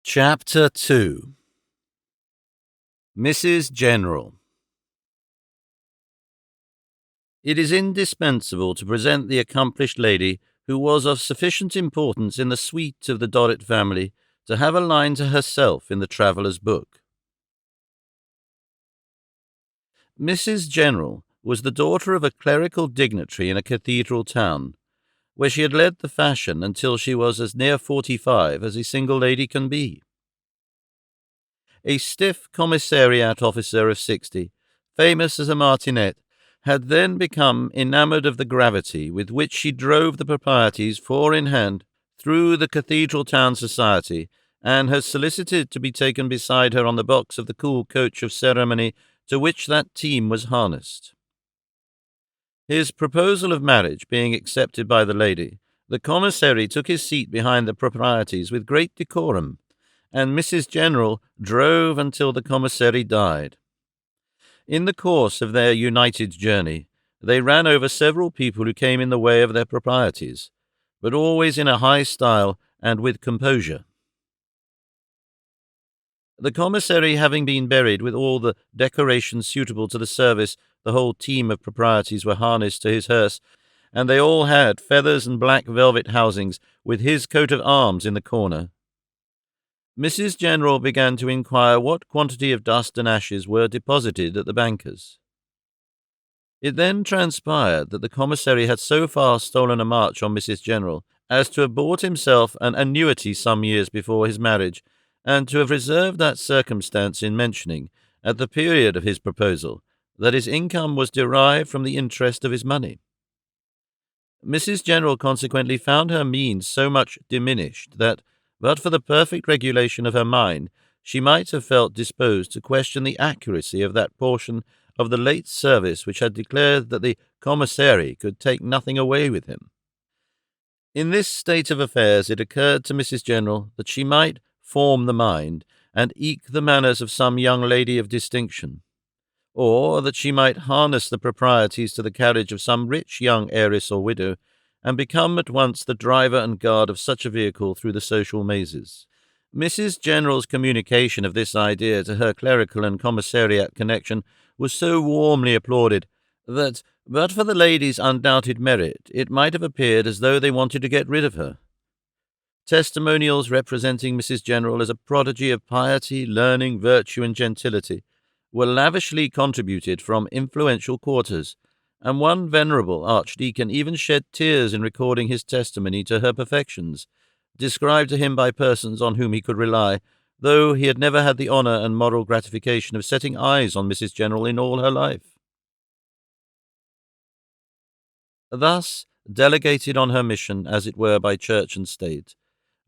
Chapter 2. Mrs. General. It is indispensable to present the accomplished lady who was of sufficient importance in the suite of the Dorrit family to have a line to herself in the traveller's book. Mrs. General was the daughter of a clerical dignitary in a cathedral town, where she had led the fashion until she was as near 45 as a single lady can be. A stiff commissariat officer of 60, famous as a martinet, had then become enamoured of the gravity with which she drove the proprieties four in hand through the cathedral town society, and had solicited to be taken beside her on the box of the cool coach of ceremony to which that team was harnessed. His proposal of marriage being accepted by the lady, the commissary took his seat behind the proprieties with great decorum, and Mrs. General drove until the commissary died. In the course of their united journey, they ran over several people who came in the way of their proprieties, but always in a high style and with composure. The commissary having been buried with all the decorations suitable to the service, the whole team of proprieties were harnessed to his hearse, and they all had feathers and black velvet housings, with his coat of arms in the corner. Mrs. General began to inquire what quantity of dust and ashes were deposited at the banker's. It then transpired that the commissary had so far stolen a march on Mrs. General as to have bought himself an annuity some years before his marriage, and to have reserved that circumstance in mentioning, at the period of his proposal, that his income was derived from the interest of his money. Mrs. General consequently found her means so much diminished that, but for the perfect regulation of her mind, she might have felt disposed to question the accuracy of that portion of the late service which had declared that the commissary could take nothing away with him. In this state of affairs it occurred to Mrs. General that she might form the mind and eke the manners of some young lady of distinction, or that she might harness the proprieties to the carriage of some rich young heiress or widow, and become at once the driver and guard of such a vehicle through the social mazes. Mrs. General's communication of this idea to her clerical and commissariat connection was so warmly applauded that, but for the lady's undoubted merit, it might have appeared as though they wanted to get rid of her. Testimonials representing Mrs. General as a prodigy of piety, learning, virtue, and gentility were lavishly contributed from influential quarters, and one venerable archdeacon even shed tears in recording his testimony to her perfections, described to him by persons on whom he could rely, though he had never had the honour and moral gratification of setting eyes on Mrs. General in all her life. Thus, delegated on her mission, as it were, by church and state,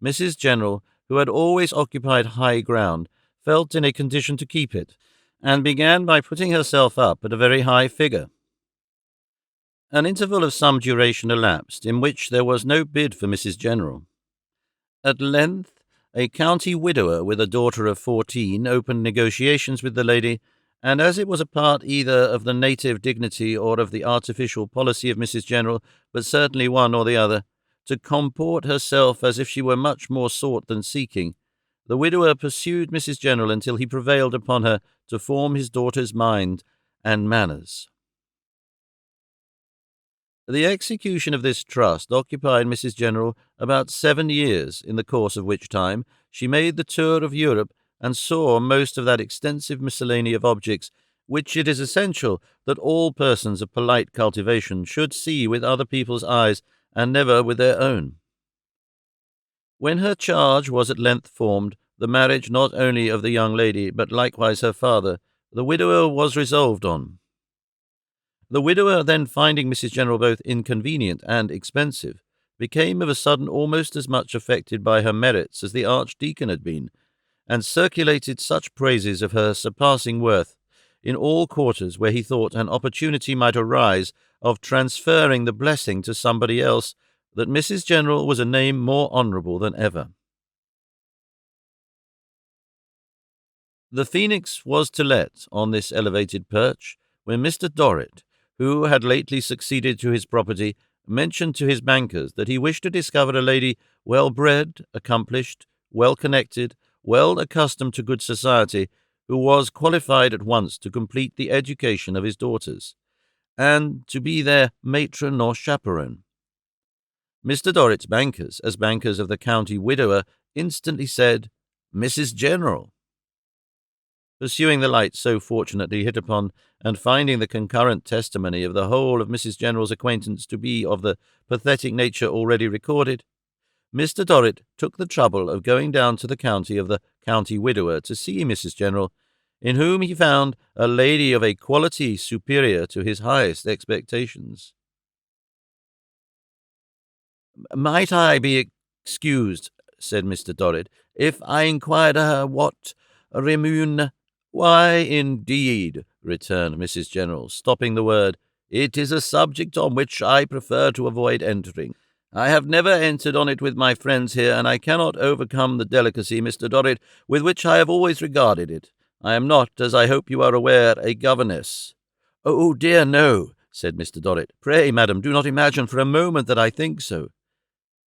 Mrs. General, who had always occupied high ground, felt in a condition to keep it, and began by putting herself up at a very high figure. An interval of some duration elapsed, in which there was no bid for Mrs. General. At length, a county widower with a daughter of 14 opened negotiations with the lady, and as it was a part either of the native dignity or of the artificial policy of Mrs. General, but certainly one or the other, to comport herself as if she were much more sought than seeking, the widower pursued Mrs. General until he prevailed upon her to form his daughter's mind and manners. The execution of this trust occupied Mrs. General about 7 years, in the course of which time she made the tour of Europe and saw most of that extensive miscellany of objects which it is essential that all persons of polite cultivation should see with other people's eyes and never with their own. When her charge was at length formed, the marriage not only of the young lady, but likewise her father, the widower was resolved on. The widower, then finding Mrs. General both inconvenient and expensive, became of a sudden almost as much affected by her merits as the archdeacon had been, and circulated such praises of her surpassing worth in all quarters where he thought an opportunity might arise of transferring the blessing to somebody else, that Mrs. General was a name more honourable than ever. The Phoenix was to let on this elevated perch, when Mr. Dorrit, who had lately succeeded to his property, mentioned to his bankers that he wished to discover a lady well-bred, accomplished, well-connected, well accustomed to good society, who was qualified at once to complete the education of his daughters, and to be their matron or chaperone. Mr. Dorrit's bankers, as bankers of the county widower, instantly said, "Mrs. General." Pursuing the light so fortunately hit upon, and finding the concurrent testimony of the whole of Mrs. General's acquaintance to be of the pathetic nature already recorded, Mr. Dorrit took the trouble of going down to the county of the county widower to see Mrs. General, in whom he found a lady of a quality superior to his highest expectations. "Might I be excused," said Mr. Dorrit, "if I inquired what "Why, indeed," returned Mrs. General, stopping the word, "it is a subject on which I prefer to avoid entering. I have never entered on it with my friends here, and I cannot overcome the delicacy, Mr. Dorrit, with which I have always regarded it. I am not, as I hope you are aware, a governess." "Oh, dear, no," said Mr. Dorrit. "Pray, madam, do not imagine for a moment that I think so."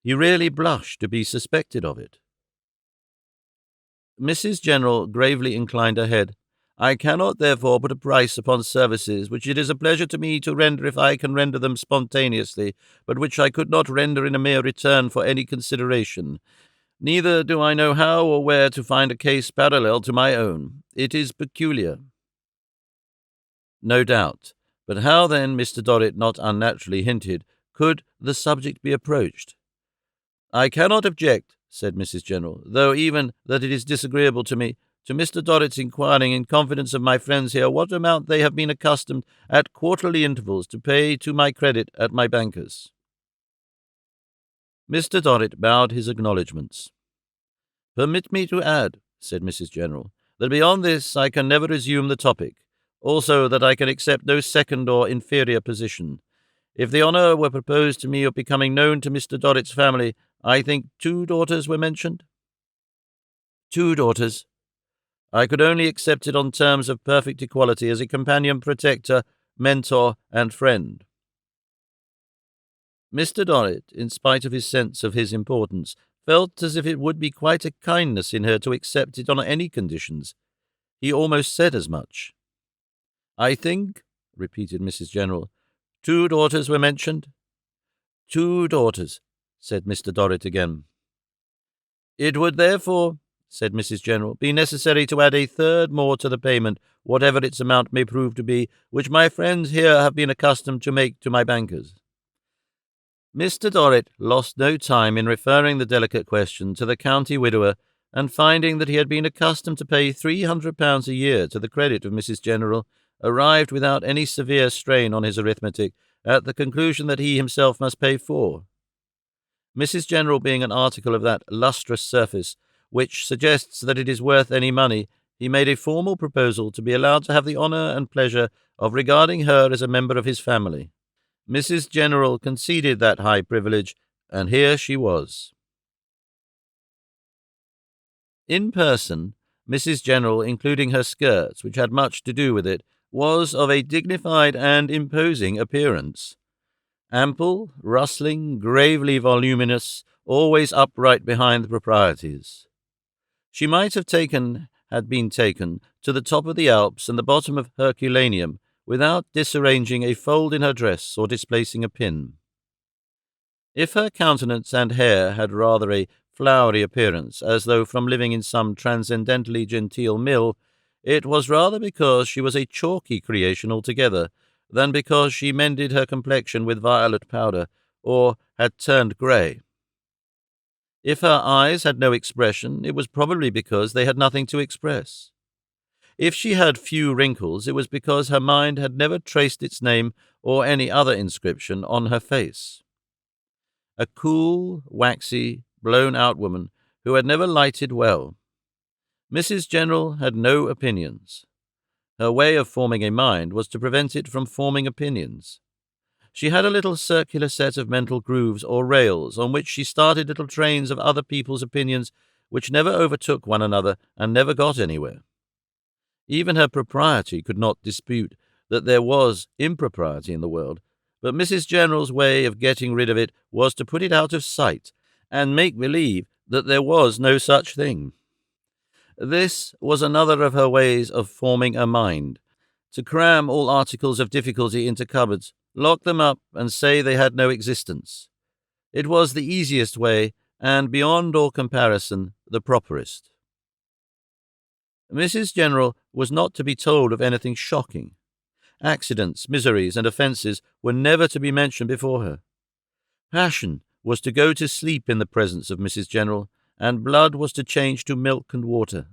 He really blushed to be suspected of it. Mrs. General gravely inclined her head. "I cannot, therefore, put a price upon services which it is a pleasure to me to render if I can render them spontaneously, but which I could not render in a mere return for any consideration. Neither do I know how or where to find a case parallel to my own. It is peculiar." No doubt. But how then, Mr. Dorrit not unnaturally hinted, could the subject be approached? "I cannot object," said Mrs. General, "though even that it is disagreeable to me, to Mr. Dorrit's inquiring in confidence of my friends here what amount they have been accustomed at quarterly intervals to pay to my credit at my banker's." Mr. Dorrit bowed his acknowledgments. "Permit me to add," said Mrs. General, "that beyond this I can never resume the topic. Also that I can accept no second or inferior position. If the honour were proposed to me of becoming known to Mr. Dorrit's family, I think 2 daughters were mentioned?" "2 daughters. I could only accept it on terms of perfect equality as a companion, protector, mentor, and friend." Mr. Dorrit, in spite of his sense of his importance, felt as if it would be quite a kindness in her to accept it on any conditions. He almost said as much. "I think," repeated Mrs. General, "2 daughters were mentioned?" "2 daughters," said Mr. Dorrit again. "It would therefore," said Mrs. General, "be necessary to add a third more to the payment, whatever its amount may prove to be, which my friends here have been accustomed to make to my bankers." Mr. Dorrit lost no time in referring the delicate question to the county widower, and finding that he had been accustomed to pay £300 a year to the credit of Mrs. General, arrived without any severe strain on his arithmetic at the conclusion that he himself must pay 4. Mrs. General being an article of that lustrous surface which suggests that it is worth any money, he made a formal proposal to be allowed to have the honour and pleasure of regarding her as a member of his family. Mrs. General conceded that high privilege, and here she was. In person, Mrs. General, including her skirts, which had much to do with it, was of a dignified and imposing appearance. Ample, rustling, gravely voluminous, always upright behind the proprieties. She might have been taken, to the top of the Alps and the bottom of Herculaneum, without disarranging a fold in her dress or displacing a pin. If her countenance and hair had rather a flowery appearance, as though from living in some transcendently genteel mill, it was rather because she was a chalky creation altogether, than because she mended her complexion with violet powder, or had turned grey. If her eyes had no expression, it was probably because they had nothing to express. If she had few wrinkles, it was because her mind had never traced its name or any other inscription on her face. A cool, waxy, blown-out woman who had never lighted well. Mrs. General had no opinions. Her way of forming a mind was to prevent it from forming opinions. She had a little circular set of mental grooves or rails on which she started little trains of other people's opinions which never overtook one another and never got anywhere. Even her propriety could not dispute that there was impropriety in the world, but Mrs. General's way of getting rid of it was to put it out of sight and make believe that there was no such thing. This was another of her ways of forming a mind, to cram all articles of difficulty into cupboards, lock them up, and say they had no existence. It was the easiest way, and beyond all comparison, the properest. Mrs. General was not to be told of anything shocking. Accidents, miseries, and offences were never to be mentioned before her. Passion was to go to sleep in the presence of Mrs. General, and blood was to change to milk and water.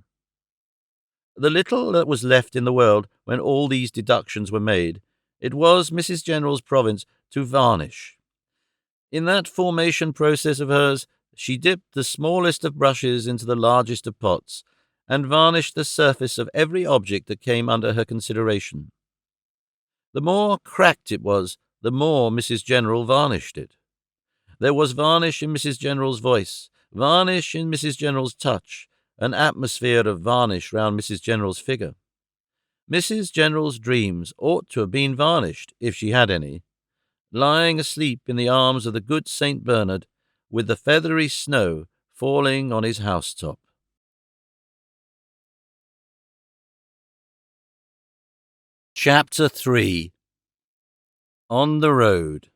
The little that was left in the world when all these deductions were made, it was Mrs. General's province to varnish. In that formation process of hers, she dipped the smallest of brushes into the largest of pots, and varnished the surface of every object that came under her consideration. The more cracked it was, the more Mrs. General varnished it. There was varnish in Mrs. General's voice, varnish in Mrs. General's touch, an atmosphere of varnish round Mrs. General's figure. Mrs. General's dreams ought to have been varnished, if she had any, lying asleep in the arms of the good St. Bernard, with the feathery snow falling on his housetop. Chapter 3. On the Road.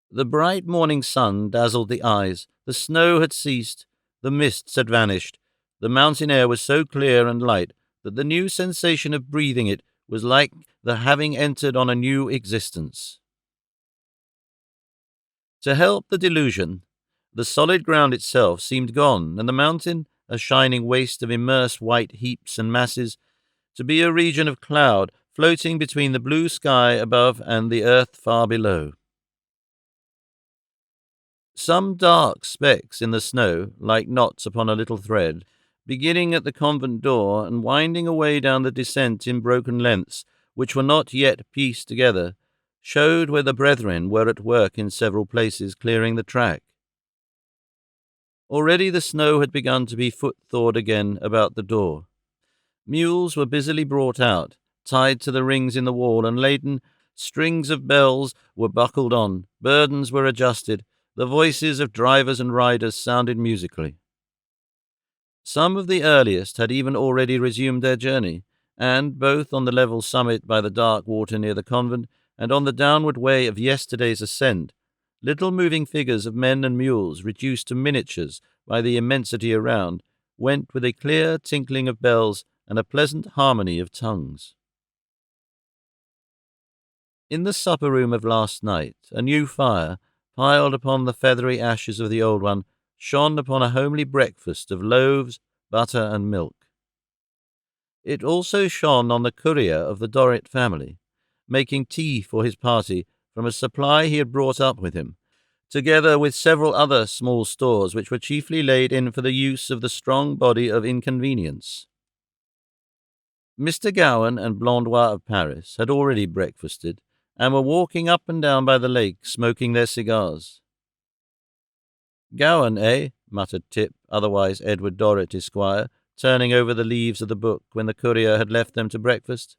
The bright morning sun dazzled the eyes, the snow had ceased, the mists had vanished, the mountain air was so clear and light that the new sensation of breathing it was like the having entered on a new existence. To help the delusion, the solid ground itself seemed gone, and the mountain, a shining waste of immersed white heaps and masses, to be a region of cloud floating between the blue sky above and the earth far below. Some dark specks in the snow, like knots upon a little thread, beginning at the convent door and winding away down the descent in broken lengths, which were not yet pieced together, showed where the brethren were at work in several places clearing the track. Already the snow had begun to be foot-thawed again about the door. Mules were busily brought out, tied to the rings in the wall and laden, strings of bells were buckled on, burdens were adjusted, the voices of drivers and riders sounded musically. Some of the earliest had even already resumed their journey, and, both on the level summit by the dark water near the convent and on the downward way of yesterday's ascent, little moving figures of men and mules, reduced to miniatures by the immensity around, went with a clear tinkling of bells and a pleasant harmony of tongues. In the supper-room of last night, a new fire, piled upon the feathery ashes of the old one, shone upon a homely breakfast of loaves, butter, and milk. It also shone on the courier of the Dorrit family, making tea for his party from a supply he had brought up with him, together with several other small stores which were chiefly laid in for the use of the strong body of inconvenience. Mr. Gowan and Blondois of Paris had already breakfasted, and were walking up and down by the lake, smoking their cigars. "Gowan, eh?" muttered Tip, otherwise Edward Dorrit, Esquire, turning over the leaves of the book when the courier had left them to breakfast.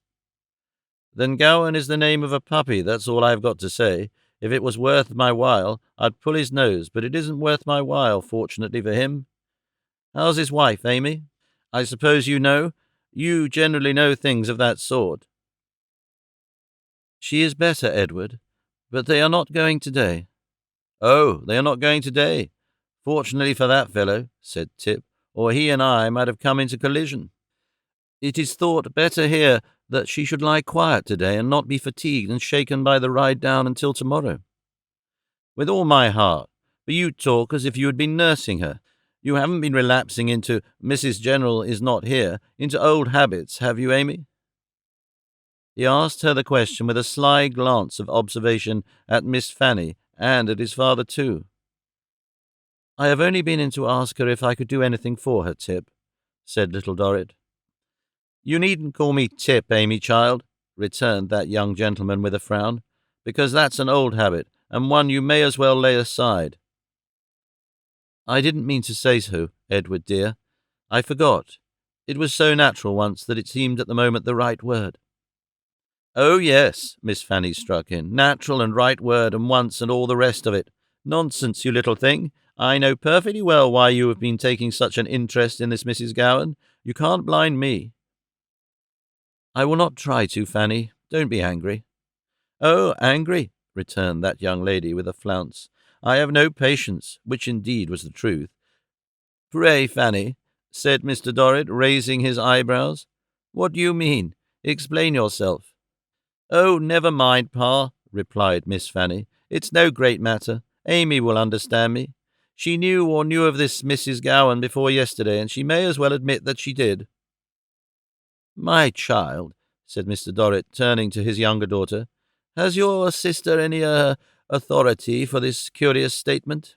"Then Gowan is the name of a puppy, that's all I've got to say. If it was worth my while, I'd pull his nose, but it isn't worth my while, fortunately for him. How's his wife, Amy? I suppose you know? You generally know things of that sort." "She is better, Edward, but they are not going today." "Oh, they are not going today? Fortunately for that fellow," said Tip, "or he and I might have come into collision. It is thought better here that she should lie quiet today and not be fatigued and shaken by the ride down until tomorrow." "With all my heart, but you talk as if you had been nursing her. You haven't been relapsing into Mrs. General is not here, into old habits, have you, Amy?" He asked her the question with a sly glance of observation at Miss Fanny and at his father too. "I have only been in to ask her if I could do anything for her, Tip," said little Dorrit. "You needn't call me Tip, Amy, child," returned that young gentleman with a frown, "because that's an old habit, and one you may as well lay aside." "I didn't mean to say so, Edward dear. I forgot. It was so natural once that it seemed at the moment the right word." "Oh, yes," Miss Fanny struck in. "Natural and right word and once and all the rest of it. Nonsense, you little thing. I know perfectly well why you have been taking such an interest in this Mrs. Gowan. You can't blind me." "I will not try to, Fanny. Don't be angry." "Oh, angry," returned that young lady with a flounce. "I have no patience," which indeed was the truth. "Pray, Fanny," said Mr. Dorrit, raising his eyebrows, "what do you mean? Explain yourself." "Oh, never mind, Pa," replied Miss Fanny. "It's no great matter. Amy will understand me. She knew of this Mrs. Gowan before yesterday, and she may as well admit that she did." "My child," said Mr. Dorrit, turning to his younger daughter, "has your sister any authority for this curious statement?"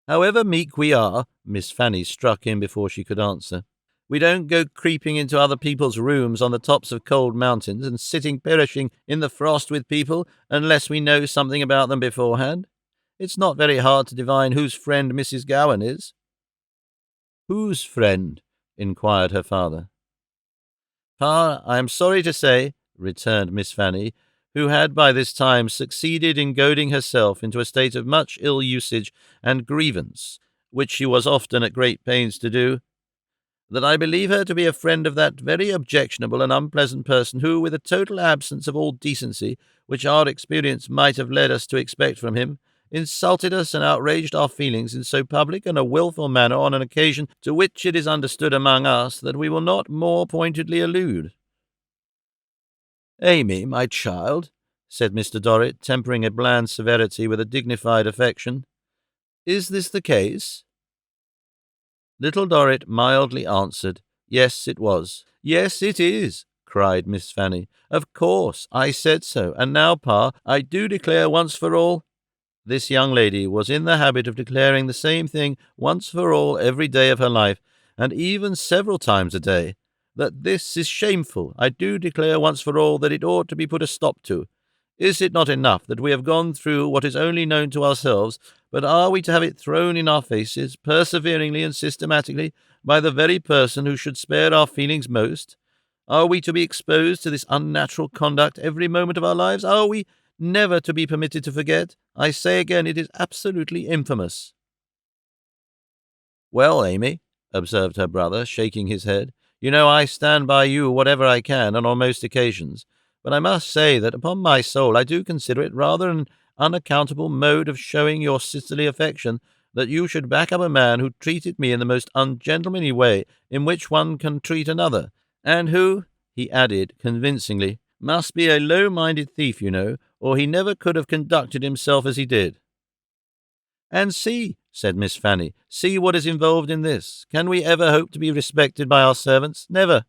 "However meek we are," Miss Fanny struck in before she could answer, "we don't go creeping into other people's rooms on the tops of cold mountains and sitting perishing in the frost with people unless we know something about them beforehand. It's not very hard to divine whose friend Mrs. Gowan is." "Whose friend?" inquired her father. "Pa, I am sorry to say," returned Miss Fanny, who had by this time succeeded in goading herself into a state of much ill-usage and grievance, which she was often at great pains to do, "that I believe her to be a friend of that very objectionable and unpleasant person who, with a total absence of all decency, which our experience might have led us to expect from him, insulted us and outraged our feelings in so public and a wilful manner on an occasion to which it is understood among us that we will not more pointedly allude." "Amy, my child," said Mr. Dorrit, tempering a bland severity with a dignified affection, "is this the case?" Little Dorrit mildly answered, "Yes, it was." "Yes, it is," cried Miss Fanny. "Of course, I said so. And now, Pa, I do declare once for all—" This young lady was in the habit of declaring the same thing once for all every day of her life, and even several times a day. "That this is shameful. I do declare once for all that it ought to be put a stop to. Is it not enough that we have gone through what is only known to ourselves, but are we to have it thrown in our faces, perseveringly and systematically, by the very person who should spare our feelings most? Are we to be exposed to this unnatural conduct every moment of our lives? Are we never to be permitted to forget? I say again, it is absolutely infamous." "Well, Amy," observed her brother, shaking his head, "you know I stand by you whatever I can, and on most occasions. But I must say that, upon my soul, I do consider it rather an unaccountable mode of showing your sisterly affection that you should back up a man who treated me in the most ungentlemanly way in which one can treat another, and who," he added convincingly, "must be a low-minded thief, you know, or he never could have conducted himself as he did." "And see," said Miss Fanny, "see what is involved in this. Can we ever hope to be respected by our servants? Never.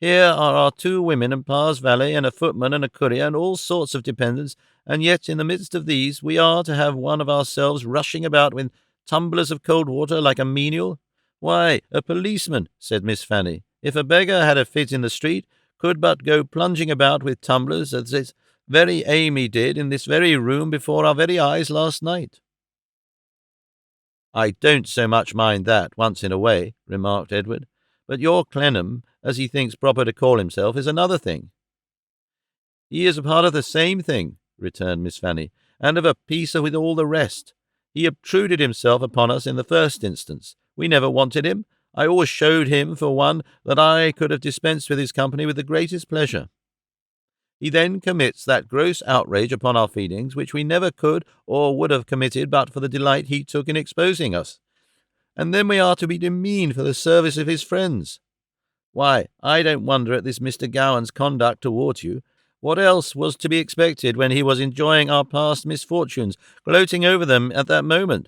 Here are our 2 women and Pa's valet and a footman and a courier and all sorts of dependents, and yet in the midst of these we are to have one of ourselves rushing about with tumblers of cold water like a menial. Why, a policeman," said Miss Fanny, "if a beggar had a fit in the street, could but go plunging about with tumblers, as this very Amy did in this very room before our very eyes last night." "I don't so much mind that, once in a way," remarked Edward. "But your Clennam, as he thinks proper to call himself, is another thing." "He is a part of the same thing," returned Miss Fanny, "and of a piece with all the rest. He obtruded himself upon us in the first instance. We never wanted him. I always showed him, for one, that I could have dispensed with his company with the greatest pleasure. He then commits that gross outrage upon our feelings, which we never could or would have committed but for the delight he took in exposing us. And then we are to be demeaned for the service of his friends. Why, I don't wonder at this Mr. Gowan's conduct towards you. What else was to be expected when he was enjoying our past misfortunes, gloating over them at that moment?"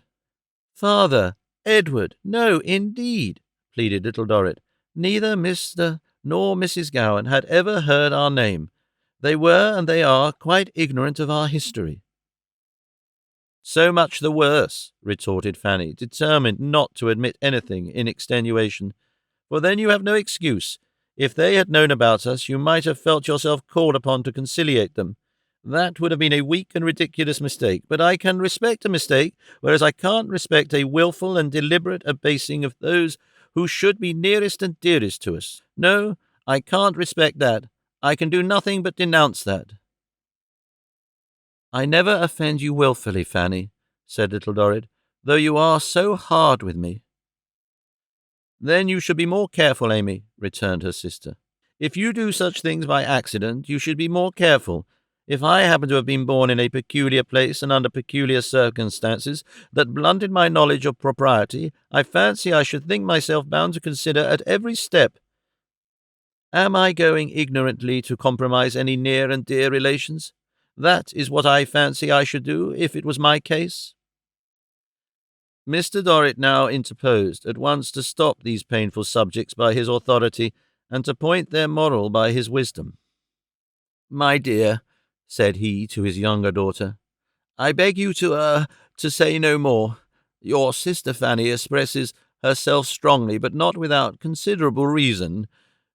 "Father, Edward, no, indeed," pleaded Little Dorrit. "Neither Mr. nor Mrs. Gowan had ever heard our name. They were, and they are, quite ignorant of our history." "So much the worse," retorted Fanny, determined not to admit anything in extenuation, "for then you have no excuse. If they had known about us, you might have felt yourself called upon to conciliate them. That would have been a weak and ridiculous mistake, but I can respect a mistake, whereas I can't respect a wilful and deliberate abasing of those who should be nearest and dearest to us. No, I can't respect that. I can do nothing but denounce that." "I never offend you wilfully, Fanny," said Little Dorrit, though you are so hard with me." "Then you should be more careful, Amy," returned her sister. "If you do such things by accident, you should be more careful. If I happen to have been born in a peculiar place and under peculiar circumstances that blunted my knowledge of propriety, I fancy I should think myself bound to consider at every step, am I going ignorantly to compromise any near and dear relations? That is what I fancy I should do if it was my case." Mr. Dorrit now interposed, at once to stop these painful subjects by his authority, and to point their moral by his wisdom. "My dear," said he to his younger daughter, "I beg you to say no more. Your sister Fanny expresses herself strongly, but not without considerable reason.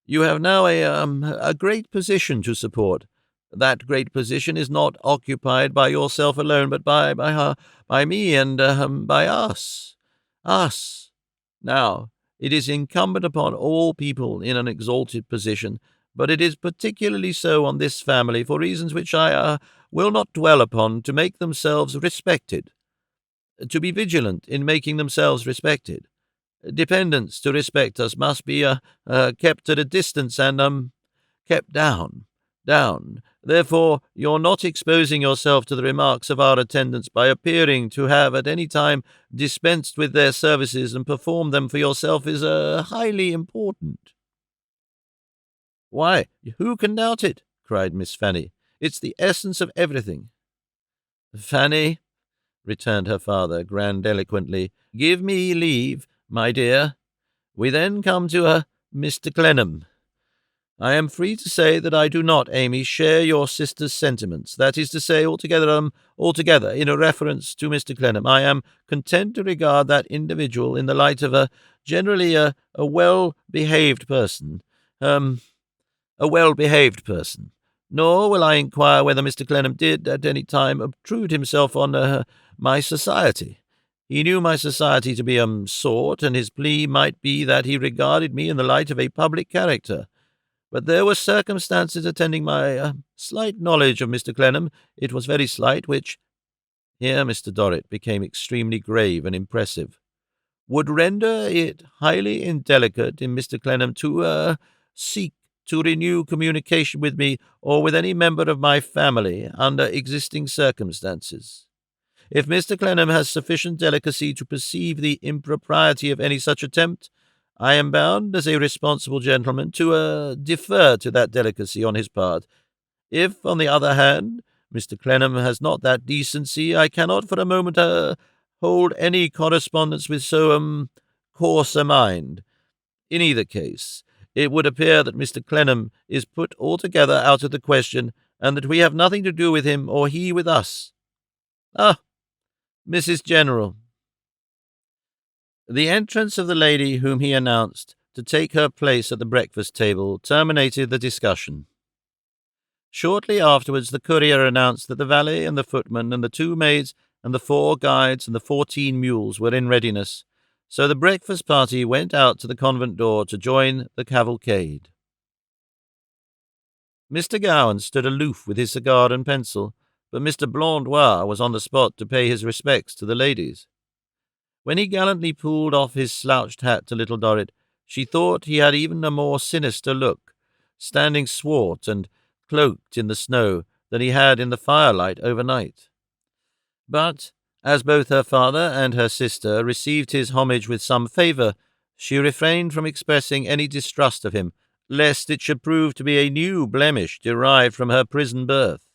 You have now a great position to support. That great position is not occupied by yourself alone, but by me and by us. Us. Now, it is incumbent upon all people in an exalted position, but it is particularly so on this family, for reasons which I will not dwell upon, to make themselves respected, to be vigilant in making themselves respected. Dependents to respect us must be kept at a distance and kept down. Therefore, you're not exposing yourself to the remarks of our attendants by appearing to have at any time dispensed with their services and performed them for yourself is highly important." "Why, who can doubt it?" cried Miss Fanny. "It's the essence of everything." "Fanny," returned her father grandiloquently, "give me leave, my dear. We then come to Mr. Clennam. I am free to say that I do not, Amy, share your sister's sentiments. That is to say, altogether, in a reference to Mr. Clennam. I am content to regard that individual in the light of generally a well-behaved person. A well-behaved person. Nor will I inquire whether Mr. Clennam did at any time obtrude himself on my society. He knew my society to be sought, and his plea might be that he regarded me in the light of a public character. But there were circumstances attending my slight knowledge of Mr. Clennam, it was very slight, which—" here Mr. Dorrit became extremely grave and impressive— "would render it highly indelicate in Mr. Clennam to seek to renew communication with me or with any member of my family under existing circumstances. If Mr. Clennam has sufficient delicacy to perceive the impropriety of any such attempt, I am bound, as a responsible gentleman, to defer to that delicacy on his part. If, on the other hand, Mr. Clennam has not that decency, I cannot for a moment hold any correspondence with so coarse a mind. In either case, it would appear that Mr. Clennam is put altogether out of the question, and that we have nothing to do with him or he with us. Ah, Mrs. General." The entrance of the lady whom he announced to take her place at the breakfast table terminated the discussion. Shortly afterwards the courier announced that the valet and the footman and the 2 maids and the 4 guides and the 14 mules were in readiness, so the breakfast party went out to the convent door to join the cavalcade. Mr. Gowan stood aloof with his cigar and pencil, but Mr. Blondois was on the spot to pay his respects to the ladies. When he gallantly pulled off his slouched hat to little Dorit, she thought he had even a more sinister look, standing swart and cloaked in the snow, than he had in the firelight overnight. But, as both her father and her sister received his homage with some favour, she refrained from expressing any distrust of him, lest it should prove to be a new blemish derived from her prison birth.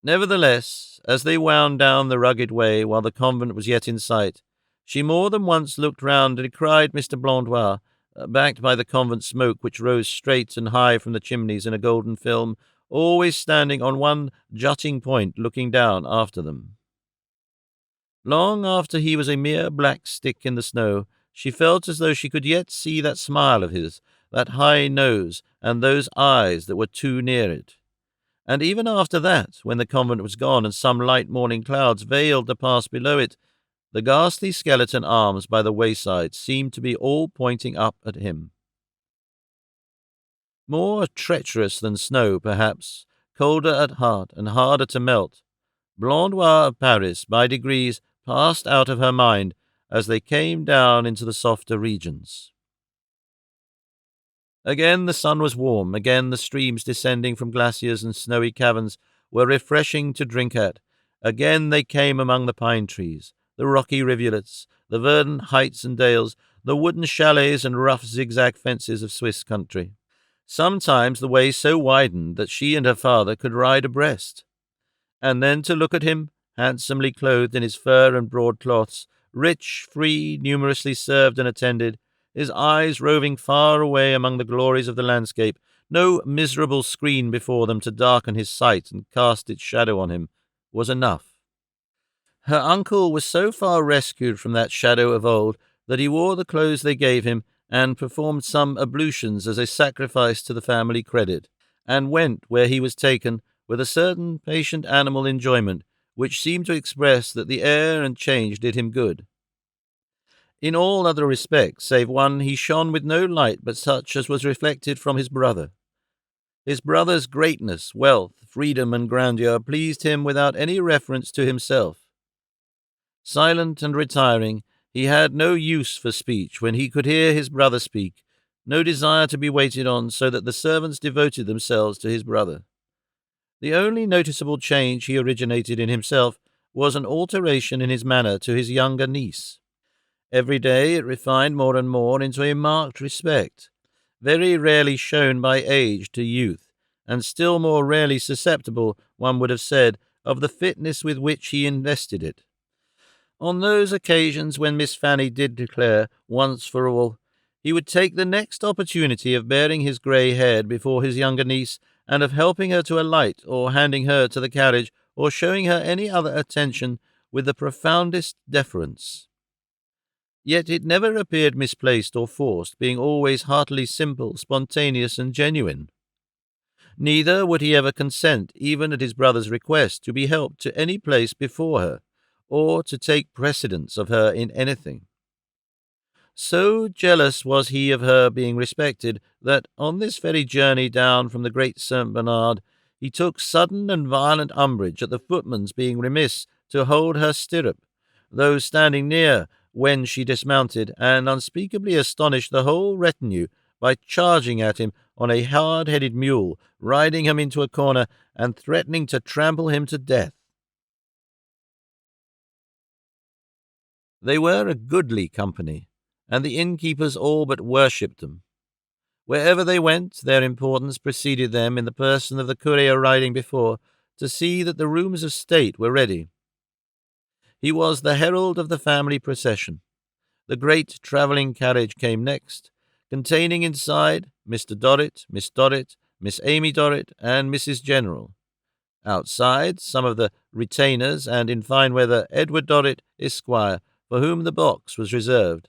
Nevertheless, as they wound down the rugged way while the convent was yet in sight, she more than once looked round and cried Mr. Blondois, backed by the convent smoke which rose straight and high from the chimneys in a golden film, always standing on one jutting point looking down after them. Long after he was a mere black stick in the snow, she felt as though she could yet see that smile of his, that high nose, and those eyes that were too near it. And even after that, when the convent was gone and some light morning clouds veiled the pass below it, the ghastly skeleton arms by the wayside seemed to be all pointing up at him. More treacherous than snow, perhaps, colder at heart and harder to melt, Blondois of Paris, by degrees, passed out of her mind as they came down into the softer regions. Again the sun was warm, again the streams descending from glaciers and snowy caverns were refreshing to drink at, again they came among the pine trees, the rocky rivulets, the verdant heights and dales, the wooden chalets and rough zigzag fences of Swiss country. Sometimes the way so widened that she and her father could ride abreast. And then to look at him, handsomely clothed in his fur and broadcloths, rich, free, numerously served and attended, his eyes roving far away among the glories of the landscape, no miserable screen before them to darken his sight and cast its shadow on him, was enough. Her uncle was so far rescued from that shadow of old that he wore the clothes they gave him and performed some ablutions as a sacrifice to the family credit, and went where he was taken with a certain patient animal enjoyment which seemed to express that the air and change did him good. In all other respects, save one, he shone with no light but such as was reflected from his brother. His brother's greatness, wealth, freedom, and grandeur pleased him without any reference to himself. Silent and retiring, he had no use for speech when he could hear his brother speak, no desire to be waited on, so that the servants devoted themselves to his brother. The only noticeable change he originated in himself was an alteration in his manner to his younger niece. Every day it refined more and more into a marked respect, very rarely shown by age to youth, and still more rarely susceptible, one would have said, of the fitness with which he invested it. On those occasions when Miss Fanny did declare, once for all, he would take the next opportunity of baring his grey head before his younger niece, and of helping her to alight, or handing her to the carriage, or showing her any other attention with the profoundest deference. Yet it never appeared misplaced or forced, being always heartily simple, spontaneous, and genuine. Neither would he ever consent, even at his brother's request, to be helped to any place before her, or to take precedence of her in anything. So jealous was he of her being respected, that on this very journey down from the Great St. Bernard, he took sudden and violent umbrage at the footman's being remiss to hold her stirrup, though standing near when she dismounted, and unspeakably astonished the whole retinue by charging at him on a hard-headed mule, riding him into a corner, and threatening to trample him to death. They were a goodly company, and the innkeepers all but worshipped them. Wherever they went, their importance preceded them in the person of the courier riding before, to see that the rooms of state were ready. He was the herald of the family procession. The great travelling carriage came next, containing inside Mr. Dorrit, Miss Dorrit, Miss Amy Dorrit, and Mrs. General. Outside, some of the retainers, and in fine weather, Edward Dorrit, Esquire, for whom the box was reserved.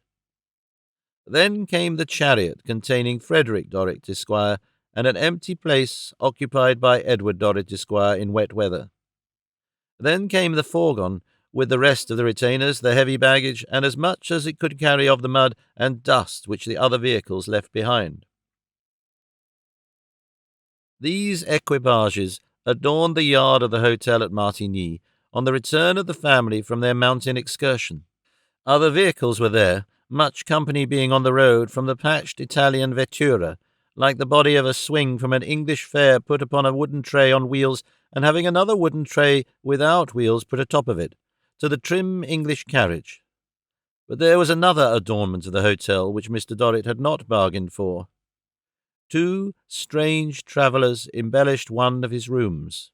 Then came the chariot containing Frederick Dorrit, Esquire, and an empty place occupied by Edward Dorrit, Esquire, in wet weather. Then came the fourgon, with the rest of the retainers, the heavy baggage, and as much as it could carry of the mud and dust which the other vehicles left behind. These equipages adorned the yard of the hotel at Martigny on the return of the family from their mountain excursion. Other vehicles were there, much company being on the road from the patched Italian vettura, like the body of a swing from an English fair put upon a wooden tray on wheels, and having another wooden tray without wheels put atop of it, to the trim English carriage. But there was another adornment of the hotel which Mr. Dorrit had not bargained for. 2 strange travellers embellished one of his rooms.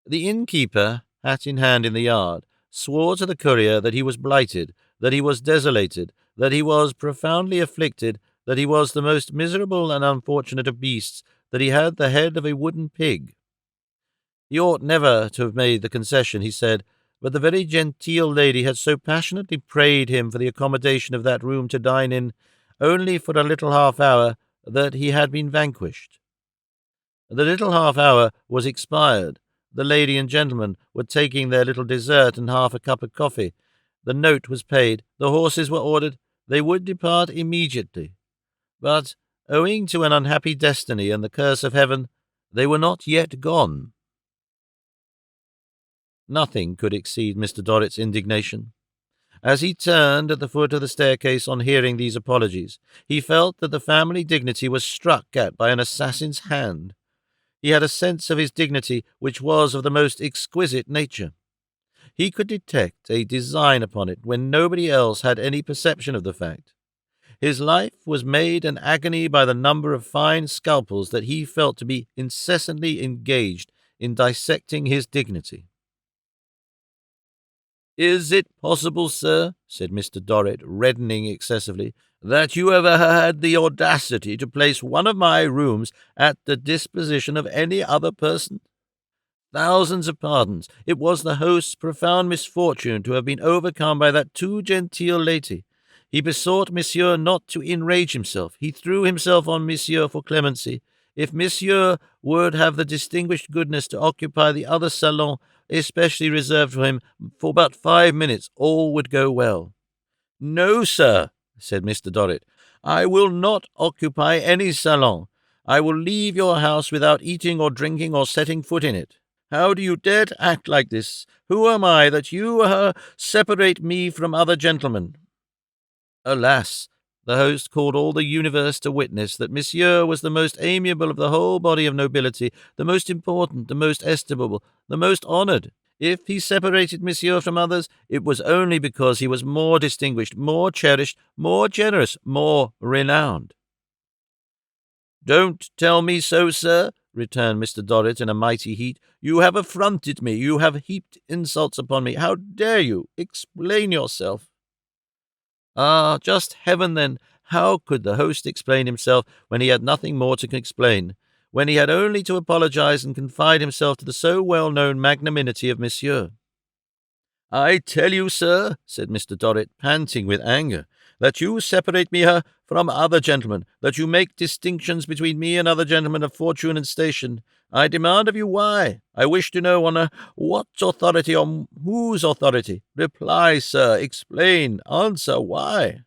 The innkeeper, hat in hand in the yard, swore to the courier that he was blighted, that he was desolated, that he was profoundly afflicted, that he was the most miserable and unfortunate of beasts, that he had the head of a wooden pig. He ought never to have made the concession, he said, but the very genteel lady had so passionately prayed him for the accommodation of that room to dine in, only for a little half-hour, that he had been vanquished. The little half-hour was expired. The lady and gentleman were taking their little dessert and half a cup of coffee. The note was paid, the horses were ordered, they would depart immediately. But, owing to an unhappy destiny and the curse of heaven, they were not yet gone. Nothing could exceed Mr. Dorrit's indignation. As he turned at the foot of the staircase on hearing these apologies, he felt that the family dignity was struck at by an assassin's hand. He had a sense of his dignity which was of the most exquisite nature. He could detect a design upon it when nobody else had any perception of the fact. His life was made an agony by the number of fine scalpels that he felt to be incessantly engaged in dissecting his dignity. "Is it possible, sir," said Mr. Dorrit, reddening excessively, "that you ever had the audacity to place one of my rooms at the disposition of any other person?" "Thousands of pardons. It was the host's profound misfortune to have been overcome by that too genteel lady. He besought monsieur not to enrage himself. He threw himself on monsieur for clemency. If monsieur would have the distinguished goodness to occupy the other salon, especially reserved for him, for but 5 minutes, all would go well." "No, sir," said Mr. Dorrit, "I will not occupy any salon. I will leave your house without eating or drinking or setting foot in it. How do you dare to act like this? Who am I that you separate me from other gentlemen?" Alas! The host called all the universe to witness that monsieur was the most amiable of the whole body of nobility, the most important, the most estimable, the most honoured. If he separated monsieur from others, it was only because he was more distinguished, more cherished, more generous, more renowned. "Don't tell me so, sir," returned Mr. Dorrit in a mighty heat. "You have affronted me. You have heaped insults upon me. How dare you? Explain yourself." Ah, just heaven, then! How could the host explain himself when he had nothing more to explain, when he had only to apologize and confide himself to the so well-known magnanimity of monsieur? "I tell you, sir," said Mr. Dorrit, panting with anger, "that you separate me from other gentlemen, that you make distinctions between me and other gentlemen of fortune and station. I demand of you why. I wish to know on what authority, on whose authority. Reply, sir, explain, answer, why?"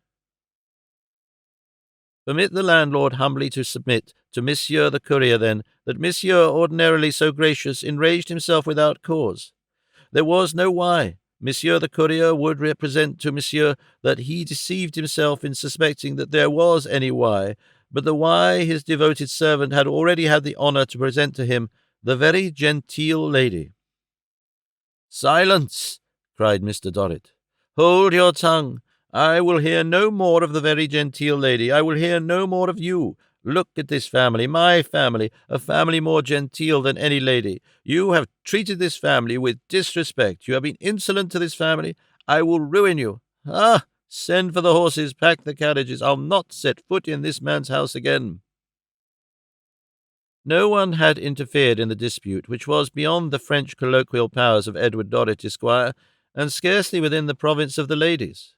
Permit the landlord humbly to submit to monsieur the courier, then, that monsieur, ordinarily so gracious, enraged himself without cause. There was no why. Monsieur the courier would represent to monsieur that he deceived himself in suspecting that there was any why, but the why his devoted servant had already had the honour to present to him, the very genteel lady. "Silence!" cried Mr. Dorrit. "Hold your tongue. I will hear no more of the very genteel lady. I will hear no more of you. Look at this family, my family, a family more genteel than any lady. You have treated this family with disrespect. You have been insolent to this family. I will ruin you. Ah! Send for the horses, pack the carriages. I'll not set foot in this man's house again." No one had interfered in the dispute, which was beyond the French colloquial powers of Edward Dorrit, Esquire, and scarcely within the province of the ladies.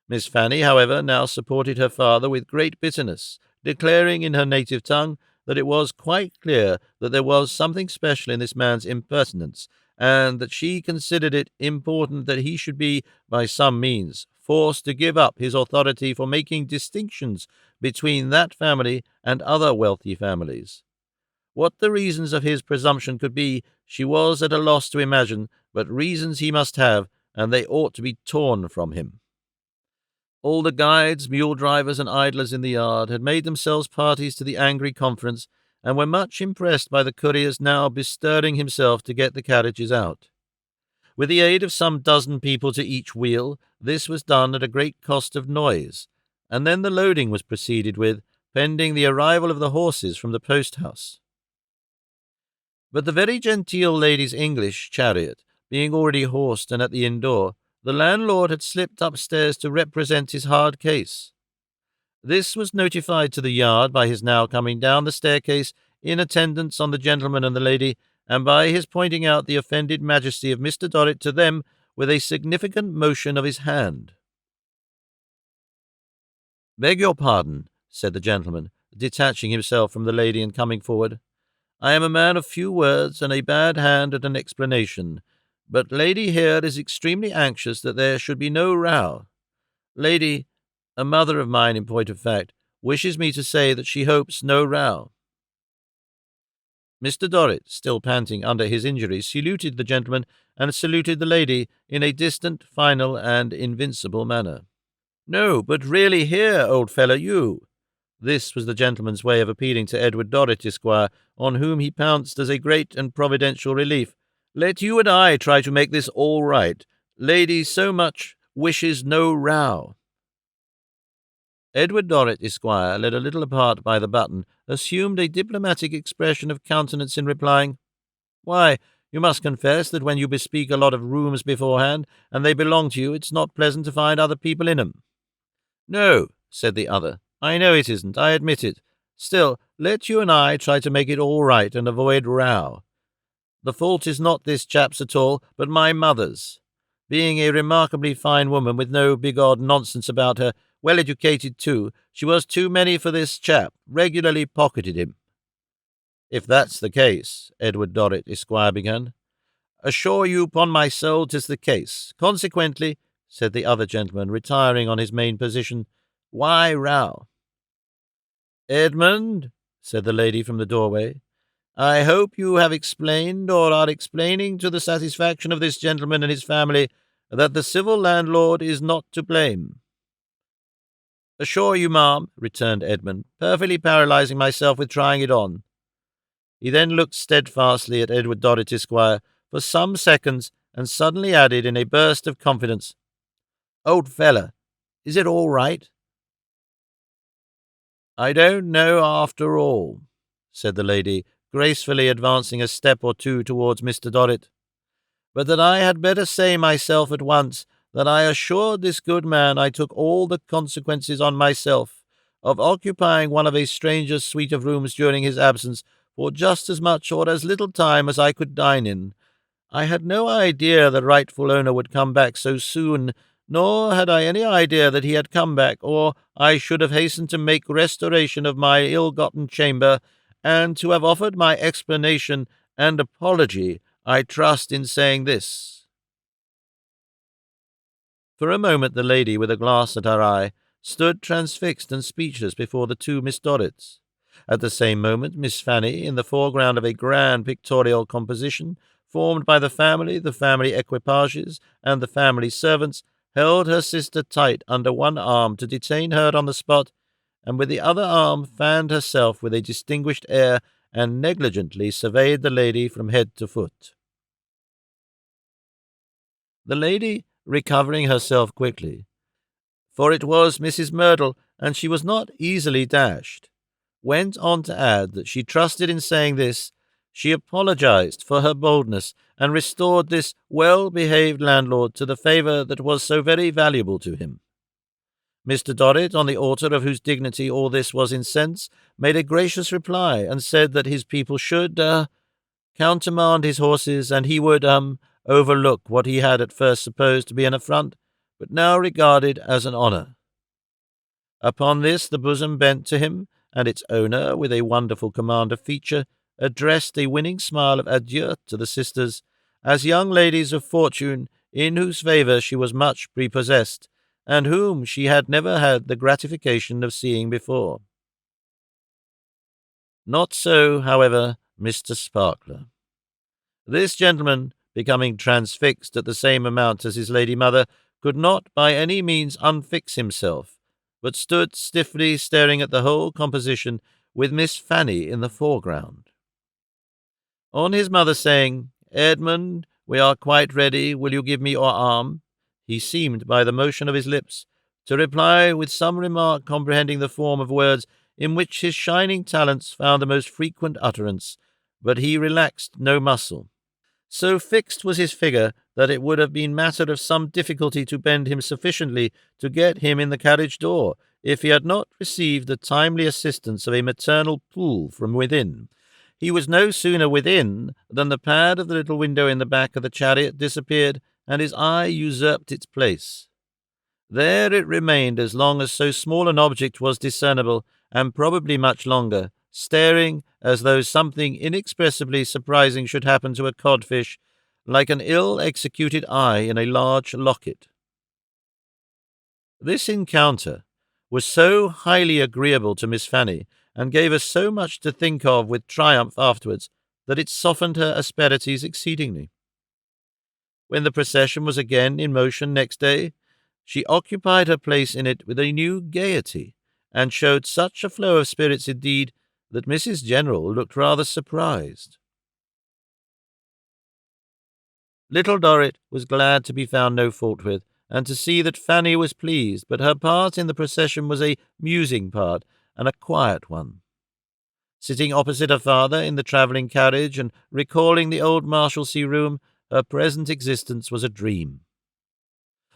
Miss Fanny, however, now supported her father with great bitterness, declaring in her native tongue that it was quite clear that there was something special in this man's impertinence, and that she considered it important that he should be, by some means, forced to give up his authority for making distinctions between that family and other wealthy families. What the reasons of his presumption could be, she was at a loss to imagine, but reasons he must have, and they ought to be torn from him. All the guides, mule drivers, and idlers in the yard had made themselves parties to the angry conference, and were much impressed by the courier's now bestirring himself to get the carriages out. With the aid of some dozen people to each wheel, this was done at a great cost of noise, and then the loading was proceeded with, pending the arrival of the horses from the post-house. But the very genteel lady's English chariot being already horsed and at the inn door, the landlord had slipped upstairs to represent his hard case. This was notified to the yard by his now coming down the staircase in attendance on the gentleman and the lady, and by his pointing out the offended majesty of Mr. Dorrit to them with a significant motion of his hand. "Beg your pardon," said the gentleman, detaching himself from the lady and coming forward. "I am a man of few words and a bad hand at an explanation, but lady here is extremely anxious that there should be no row. Lady, a mother of mine in point of fact, wishes me to say that she hopes no row." Mr. Dorrit, still panting under his injuries, saluted the gentleman and saluted the lady in a distant, final, and invincible manner. "No, but really here, old fellow, you." This was the gentleman's way of appealing to Edward Dorrit, Esquire, on whom he pounced as a great and providential relief. "Let you and I try to make this all right. Lady so much wishes no row." Edward Dorrit, Esquire, led a little apart by the button, assumed a diplomatic expression of countenance in replying, "Why, you must confess that when you bespeak a lot of rooms beforehand, and they belong to you, it's not pleasant to find other people in 'em." "No," said the other, "I know it isn't, I admit it. Still, let you and I try to make it all right and avoid row. The fault is not this chap's at all, but my mother's. Being a remarkably fine woman with no big-odd nonsense about her, well-educated too, she was too many for this chap, regularly pocketed him." "If that's the case," Edward Dorrit, Esquire, began. "Assure you, 'pon my soul, 'tis the case. Consequently," said the other gentleman, retiring on his main position, "why row?" "Edmund," said the lady from the doorway, "I hope you have explained, or are explaining to the satisfaction of this gentleman and his family, that the civil landlord is not to blame." "Assure you, ma'am," returned Edmund, "perfectly paralyzing myself with trying it on." He then looked steadfastly at Edward Dorrit, Esquire, for some seconds, and suddenly added in a burst of confidence, "Old fella, is it all right?" "I don't know after all," said the lady, gracefully advancing a step or two towards Mr. Dorrit, "but that I had better say myself at once that I assured this good man I took all the consequences on myself of occupying one of a stranger's suite of rooms during his absence for just as much or as little time as I could dine in. I had no idea the rightful owner would come back so soon, nor had I any idea that he had come back, or I should have hastened to make restoration of my ill-gotten chamber, and to have offered my explanation and apology, I trust, in saying this." For a moment the lady, with a glass at her eye, stood transfixed and speechless before the two Miss Dorrits. At the same moment Miss Fanny, in the foreground of a grand pictorial composition, formed by the family equipages, and the family servants, held her sister tight under one arm to detain her on the spot, and with the other arm fanned herself with a distinguished air, and negligently surveyed the lady from head to foot. The lady, recovering herself quickly, for it was Mrs. Merdle, and she was not easily dashed, went on to add that she trusted in saying this, she apologized for her boldness, and restored this well-behaved landlord to the favour that was so very valuable to him. Mr. Dorrit, on the altar of whose dignity all this was incense, made a gracious reply, and said that his people should, countermand his horses, and he would, overlook what he had at first supposed to be an affront, but now regarded as an honour. Upon this the bosom bent to him, and its owner, with a wonderful command of feature, addressed a winning smile of adieu to the sisters, as young ladies of fortune, in whose favour she was much prepossessed, and whom she had never had the gratification of seeing before. Not so, however, Mr. Sparkler. This gentleman, becoming transfixed at the same amount as his lady mother, could not by any means unfix himself, but stood stiffly staring at the whole composition, with Miss Fanny in the foreground. On his mother saying, "Edmund, we are quite ready, will you give me your arm?" he seemed, by the motion of his lips, to reply with some remark comprehending the form of words in which his shining talents found the most frequent utterance, but he relaxed no muscle. So fixed was his figure that it would have been matter of some difficulty to bend him sufficiently to get him in the carriage door, if he had not received the timely assistance of a maternal pull from within. He was no sooner within than the pad of the little window in the back of the chariot disappeared, and his eye usurped its place. There it remained as long as so small an object was discernible, and probably much longer, staring as though something inexpressibly surprising should happen to a codfish, like an ill-executed eye in a large locket. This encounter was so highly agreeable to Miss Fanny, and gave us so much to think of with triumph afterwards, that it softened her asperities exceedingly. When the procession was again in motion next day, she occupied her place in it with a new gaiety, and showed such a flow of spirits indeed that Mrs. General looked rather surprised. Little Dorrit was glad to be found no fault with, and to see that Fanny was pleased, but her part in the procession was a musing part, and a quiet one. Sitting opposite her father in the travelling carriage, and recalling the old Marshalsea room, her present existence was a dream.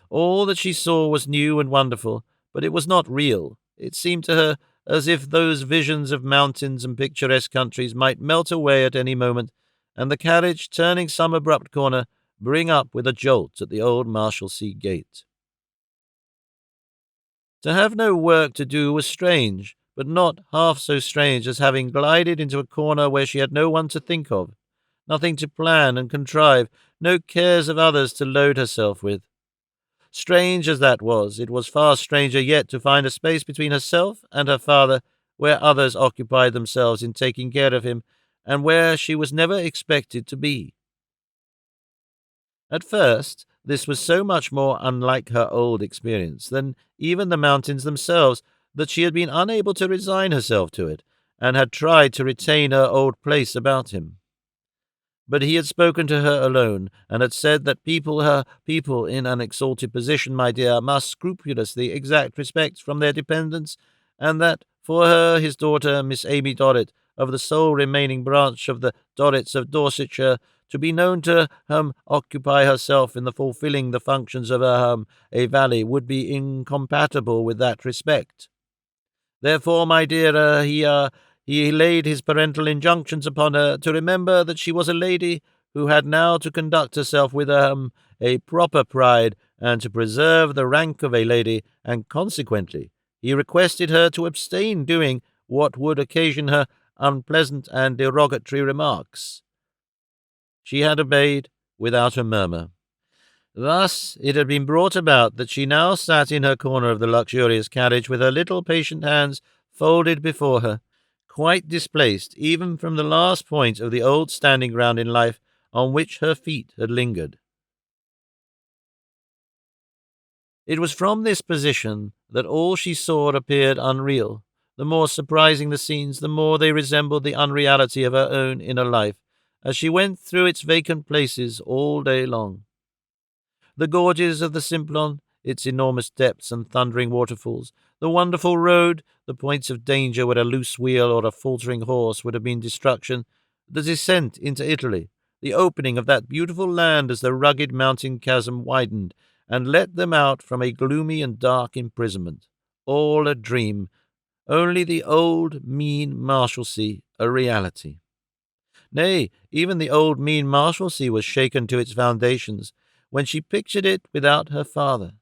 All that she saw was new and wonderful, but it was not real. It seemed to her as if those visions of mountains and picturesque countries might melt away at any moment, and the carriage, turning some abrupt corner, bring up with a jolt at the old Marshalsea gate. To have no work to do was strange, but not half so strange as having glided into a corner where she had no one to think of, nothing to plan and contrive, no cares of others to load herself with. Strange as that was, it was far stranger yet to find a space between herself and her father, where others occupied themselves in taking care of him, and where she was never expected to be. At first, this was so much more unlike her old experience than even the mountains themselves, that she had been unable to resign herself to it, and had tried to retain her old place about him. But he had spoken to her alone, and had said that her people in an exalted position, my dear, must scrupulously exact respect from their dependents, and that for her, his daughter, Miss Amy Dorrit, of the sole remaining branch of the Dorrits of Dorsetshire, to be known to occupy herself in the fulfilling the functions of a valley, would be incompatible with that respect. Therefore, my dear, he laid his parental injunctions upon her to remember that she was a lady who had now to conduct herself with a proper pride, and to preserve the rank of a lady, and consequently he requested her to abstain doing what would occasion her unpleasant and derogatory remarks. She had obeyed without a murmur. Thus it had been brought about that she now sat in her corner of the luxurious carriage with her little patient hands folded before her, quite displaced even from the last point of the old standing ground in life on which her feet had lingered. It was from this position that all she saw appeared unreal. The more surprising the scenes, the more they resembled the unreality of her own inner life, as she went through its vacant places all day long. The gorges of the Simplon, its enormous depths and thundering waterfalls, the wonderful road, the points of danger where a loose wheel or a faltering horse would have been destruction, the descent into Italy, the opening of that beautiful land as the rugged mountain chasm widened, and let them out from a gloomy and dark imprisonment. All a dream, only the old mean Marshalsea a reality. Nay, even the old mean Marshalsea was shaken to its foundations when she pictured it without her father.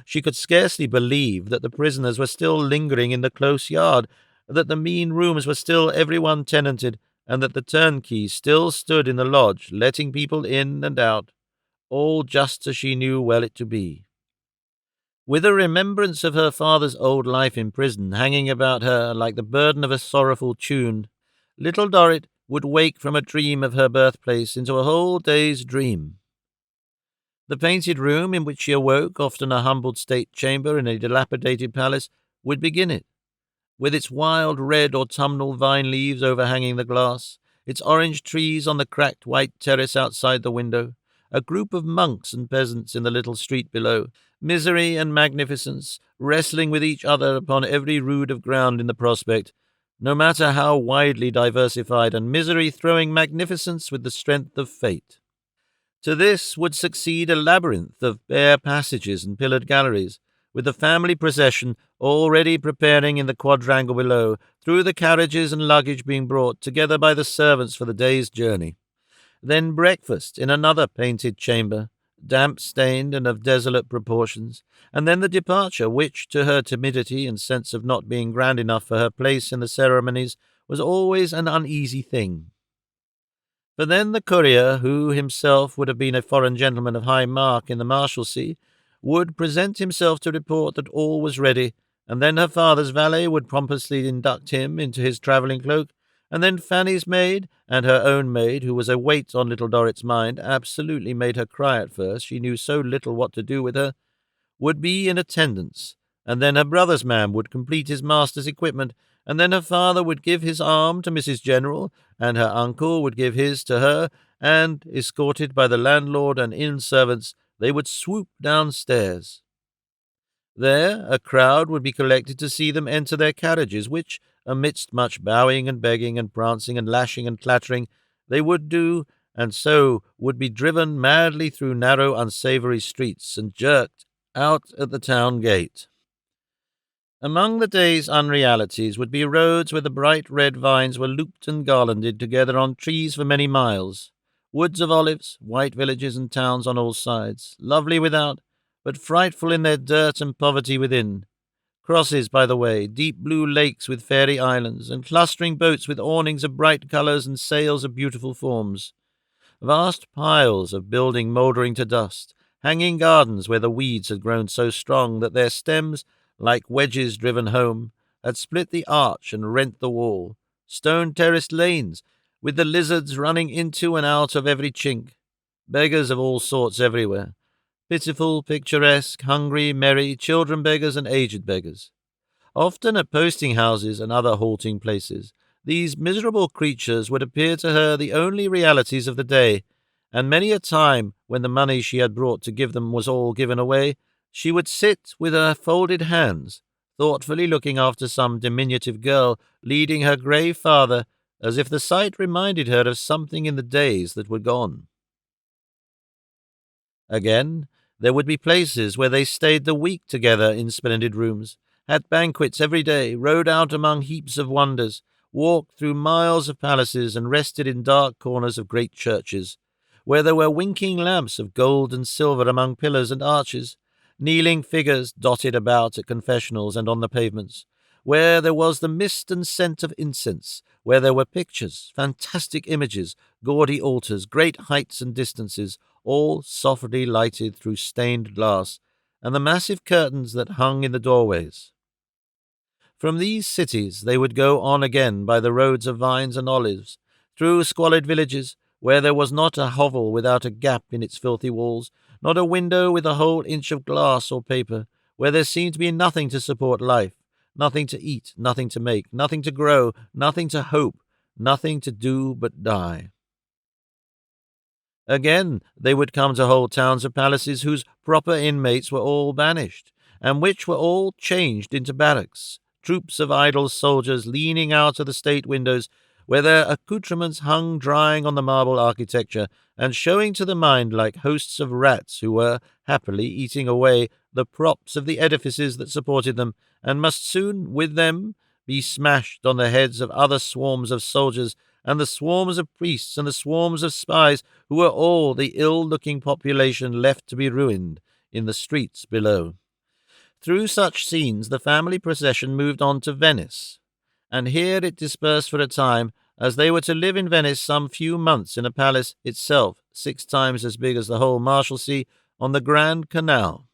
She could scarcely believe that the prisoners were still lingering in the close yard, that the mean rooms were still every one tenanted, and that the turnkeys still stood in the lodge, letting people in and out, all just as she knew well it to be. With a remembrance of her father's old life in prison hanging about her like the burden of a sorrowful tune, little Dorrit would wake from a dream of her birthplace into a whole day's dream. The painted room in which she awoke, often a humbled state chamber in a dilapidated palace, would begin it, with its wild red autumnal vine leaves overhanging the glass, its orange trees on the cracked white terrace outside the window, a group of monks and peasants in the little street below, misery and magnificence wrestling with each other upon every rood of ground in the prospect, no matter how widely diversified, and misery throwing magnificence with the strength of fate. To this would succeed a labyrinth of bare passages and pillared galleries, with the family procession already preparing in the quadrangle below, through the carriages and luggage being brought together by the servants for the day's journey. Then breakfast in another painted chamber, damp-stained and of desolate proportions, and then the departure, which, to her timidity and sense of not being grand enough for her place in the ceremonies, was always an uneasy thing. For then the courier, who himself would have been a foreign gentleman of high mark in the Marshalsea, would present himself to report that all was ready, and then her father's valet would pompously induct him into his travelling cloak, And then Fanny's maid, and her own maid, who was a weight on little Dorrit's mind, absolutely made her cry at first, she knew so little what to do with her, would be in attendance, and then her brother's man would complete his master's equipment, and then her father would give his arm to Mrs. General, and her uncle would give his to her, and, escorted by the landlord and inn servants, they would swoop downstairs. There a crowd would be collected to see them enter their carriages, which, amidst much bowing and begging and prancing and lashing and clattering, they would do, and so would be driven madly through narrow, unsavoury streets and jerked out at the town gate. Among the day's unrealities would be roads where the bright red vines were looped and garlanded together on trees for many miles, woods of olives, white villages and towns on all sides, lovely without, but frightful in their dirt and poverty within. Crosses by the way, deep blue lakes with fairy islands, and clustering boats with awnings of bright colours and sails of beautiful forms. Vast piles of building mouldering to dust, hanging gardens where the weeds had grown so strong that their stems, like wedges driven home, had split the arch and rent the wall, stone-terraced lanes, with the lizards running into and out of every chink, beggars of all sorts everywhere, pitiful, picturesque, hungry, merry, children beggars and aged beggars. Often at posting-houses and other halting places, these miserable creatures would appear to her the only realities of the day, and many a time, when the money she had brought to give them was all given away, she would sit with her folded hands, thoughtfully looking after some diminutive girl, leading her grave father, as if the sight reminded her of something in the days that were gone. Again, there would be places where they stayed the week together in splendid rooms, had banquets every day, rode out among heaps of wonders, walked through miles of palaces, and rested in dark corners of great churches, where there were winking lamps of gold and silver among pillars and arches, kneeling figures dotted about at confessionals and on the pavements, where there was the mist and scent of incense, where there were pictures, fantastic images, gaudy altars, great heights and distances, all softly lighted through stained glass, and the massive curtains that hung in the doorways. From these cities they would go on again by the roads of vines and olives, through squalid villages, where there was not a hovel without a gap in its filthy walls, not a window with a whole inch of glass or paper, where there seemed to be nothing to support life, nothing to eat, nothing to make, nothing to grow, nothing to hope, nothing to do but die. Again, they would come to whole towns of palaces whose proper inmates were all banished, and which were all changed into barracks, troops of idle soldiers leaning out of the state windows, where their accoutrements hung drying on the marble architecture, and showing to the mind like hosts of rats who were, happily, eating away the props of the edifices that supported them, and must soon, with them, be smashed on the heads of other swarms of soldiers, and the swarms of priests, and the swarms of spies, who were all the ill-looking population left to be ruined in the streets below. Through such scenes the family procession moved on to Venice, and here it dispersed for a time, as they were to live in Venice some few months in a palace itself 6 times as big as the whole Marshalsea on the Grand Canal.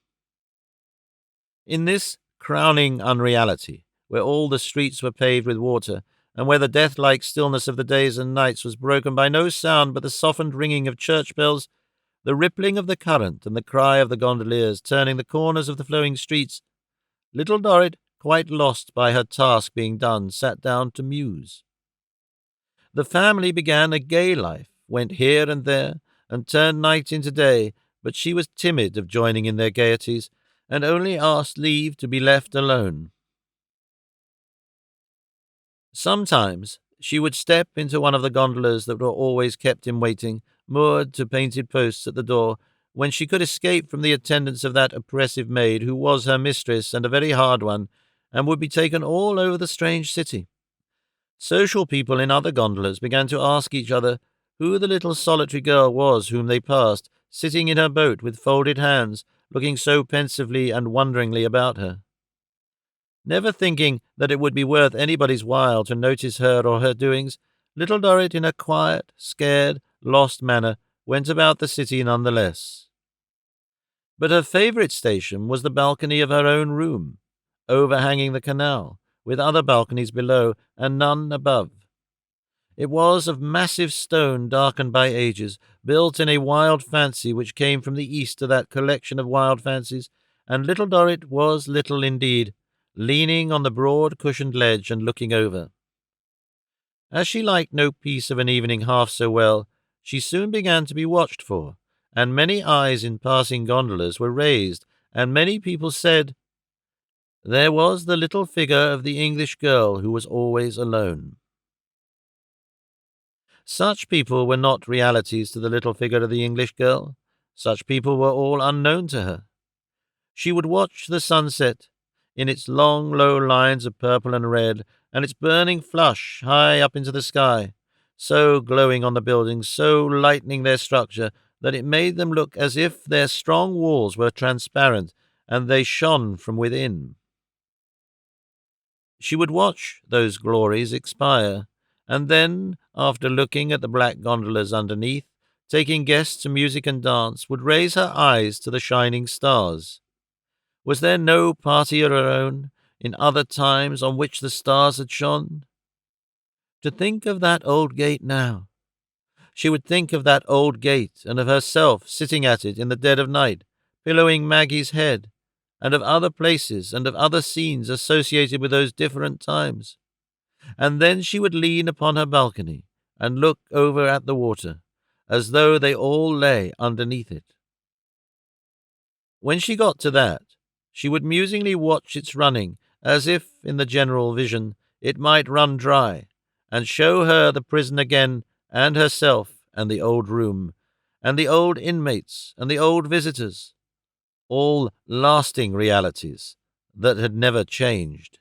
In this crowning unreality, where all the streets were paved with water, and where the death-like stillness of the days and nights was broken by no sound but the softened ringing of church bells, the rippling of the current, and the cry of the gondoliers turning the corners of the flowing streets, little Dorrit, quite lost by her task being done, sat down to muse. The family began a gay life, went here and there, and turned night into day, but she was timid of joining in their gaieties, and only asked leave to be left alone. Sometimes she would step into one of the gondolas that were always kept in waiting, moored to painted posts at the door, when she could escape from the attendance of that oppressive maid who was her mistress, and a very hard one, and would be taken all over the strange city. Social people in other gondolas began to ask each other who the little solitary girl was whom they passed, sitting in her boat with folded hands, looking so pensively and wonderingly about her. Never thinking that it would be worth anybody's while to notice her or her doings, little Dorrit, in a quiet, scared, lost manner, went about the city none the less. But her favourite station was the balcony of her own room, overhanging the canal, with other balconies below and none above. It was of massive stone darkened by ages, built in a wild fancy which came from the east to that collection of wild fancies, and little Dorrit was little indeed, leaning on the broad cushioned ledge and looking over. As she liked no piece of an evening half so well, she soon began to be watched for, and many eyes in passing gondolas were raised, and many people said, "There was the little figure of the English girl who was always alone." Such people were not realities to the little figure of the English girl. Such people were all unknown to her. She would watch the sunset, in its long, low lines of purple and red, and its burning flush high up into the sky, so glowing on the buildings, so lightening their structure, that it made them look as if their strong walls were transparent, and they shone from within. She would watch those glories expire, and then, after looking at the black gondolas underneath, taking guests to music and dance, would raise her eyes to the shining stars. Was there no party of her own, in other times, on which the stars had shone? To think of that old gate now! She would think of that old gate, and of herself sitting at it in the dead of night, pillowing Maggie's head, and of other places and of other scenes associated with those different times. And then she would lean upon her balcony and look over at the water, as though they all lay underneath it. When she got to that, she would musingly watch its running, as if, in the general vision, it might run dry, and show her the prison again, and herself, and the old room, and the old inmates, and the old visitors, all lasting realities that had never changed.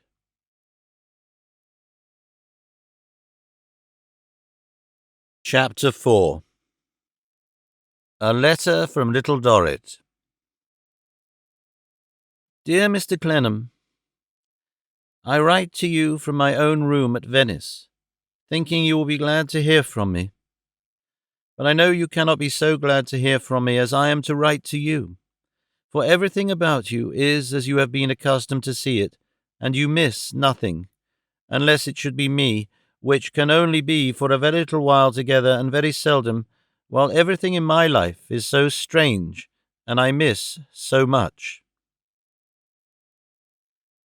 Chapter 4. A Letter from Little Dorrit. Dear Mr. Clennam, I write to you from my own room at Venice, thinking you will be glad to hear from me. But I know you cannot be so glad to hear from me as I am to write to you, for everything about you is as you have been accustomed to see it, and you miss nothing, unless it should be me, which can only be for a very little while together and very seldom, while everything in my life is so strange, and I miss so much.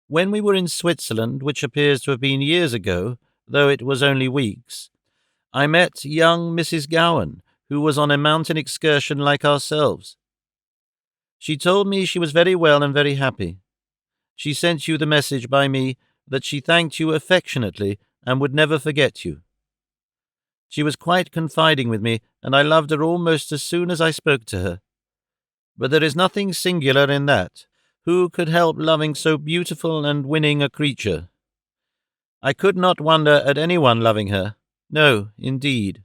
When we were in Switzerland, which appears to have been years ago, though it was only weeks, I met young Mrs. Gowan, who was on a mountain excursion like ourselves. She told me she was very well and very happy. She sent you the message by me that she thanked you affectionately and would never forget you. She was quite confiding with me, and I loved her almost as soon as I spoke to her. But there is nothing singular in that. Who could help loving so beautiful and winning a creature? I could not wonder at anyone loving her. No, indeed.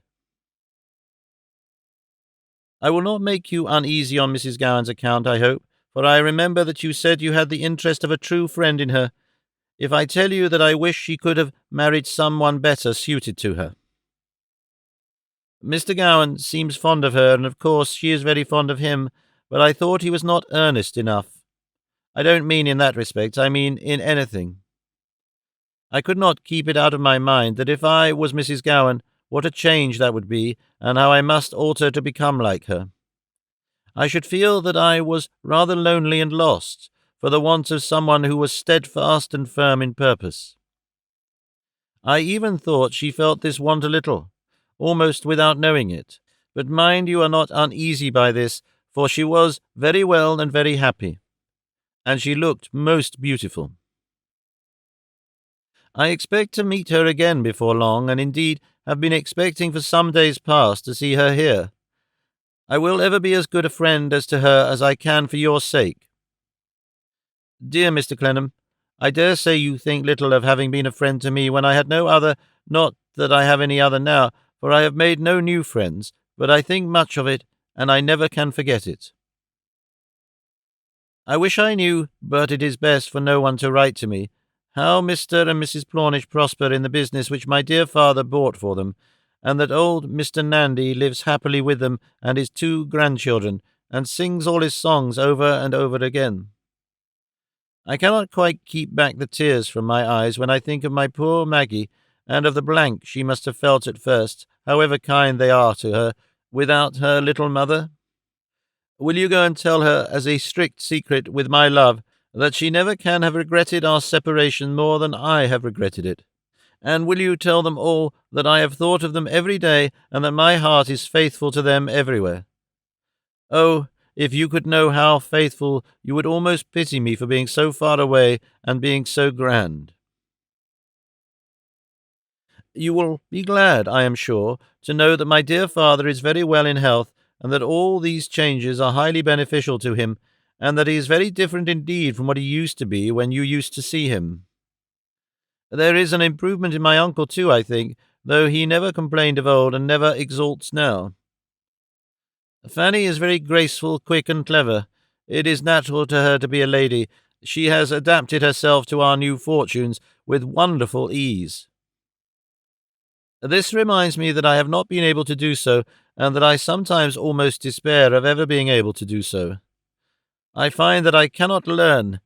I will not make you uneasy on Mrs. Gowan's account, I hope, for I remember that you said you had the interest of a true friend in her, if I tell you that I wish she could have married someone better suited to her. Mr. Gowan seems fond of her, and of course she is very fond of him, but I thought he was not earnest enough. I don't mean in that respect, I mean in anything. I could not keep it out of my mind that if I was Mrs. Gowan, what a change that would be, and how I must alter to become like her. I should feel that I was rather lonely and lost, for the want of someone who was steadfast and firm in purpose. I even thought she felt this want a little, almost without knowing it, but mind you are not uneasy by this, for she was very well and very happy, and she looked most beautiful. I expect to meet her again before long, and indeed have been expecting for some days past to see her here. I will ever be as good a friend as to her as I can for your sake. Dear Mr. Clennam, I dare say you think little of having been a friend to me when I had no other, not that I have any other now, for I have made no new friends, but I think much of it, and I never can forget it. I wish I knew, but it is best for no one to write to me, how Mr. and Mrs. Plornish prosper in the business which my dear father bought for them, and that old Mr. Nandy lives happily with them and his 2 grandchildren, and sings all his songs over and over again. I cannot quite keep back the tears from my eyes when I think of my poor Maggie, and of the blank she must have felt at first, however kind they are to her, without her little mother? Will you go and tell her, as a strict secret, with my love, that she never can have regretted our separation more than I have regretted it? And will you tell them all that I have thought of them every day, and that my heart is faithful to them everywhere? Oh, if you could know how faithful, you would almost pity me for being so far away and being so grand. You will be glad, I am sure, to know that my dear father is very well in health, and that all these changes are highly beneficial to him, and that he is very different indeed from what he used to be when you used to see him. There is an improvement in my uncle, too, I think, though he never complained of old and never exalts now. Fanny is very graceful, quick, and clever. It is natural to her to be a lady. She has adapted herself to our new fortunes with wonderful ease. This reminds me that I have not been able to do so, and that I sometimes almost despair of ever being able to do so. I find that I cannot learn.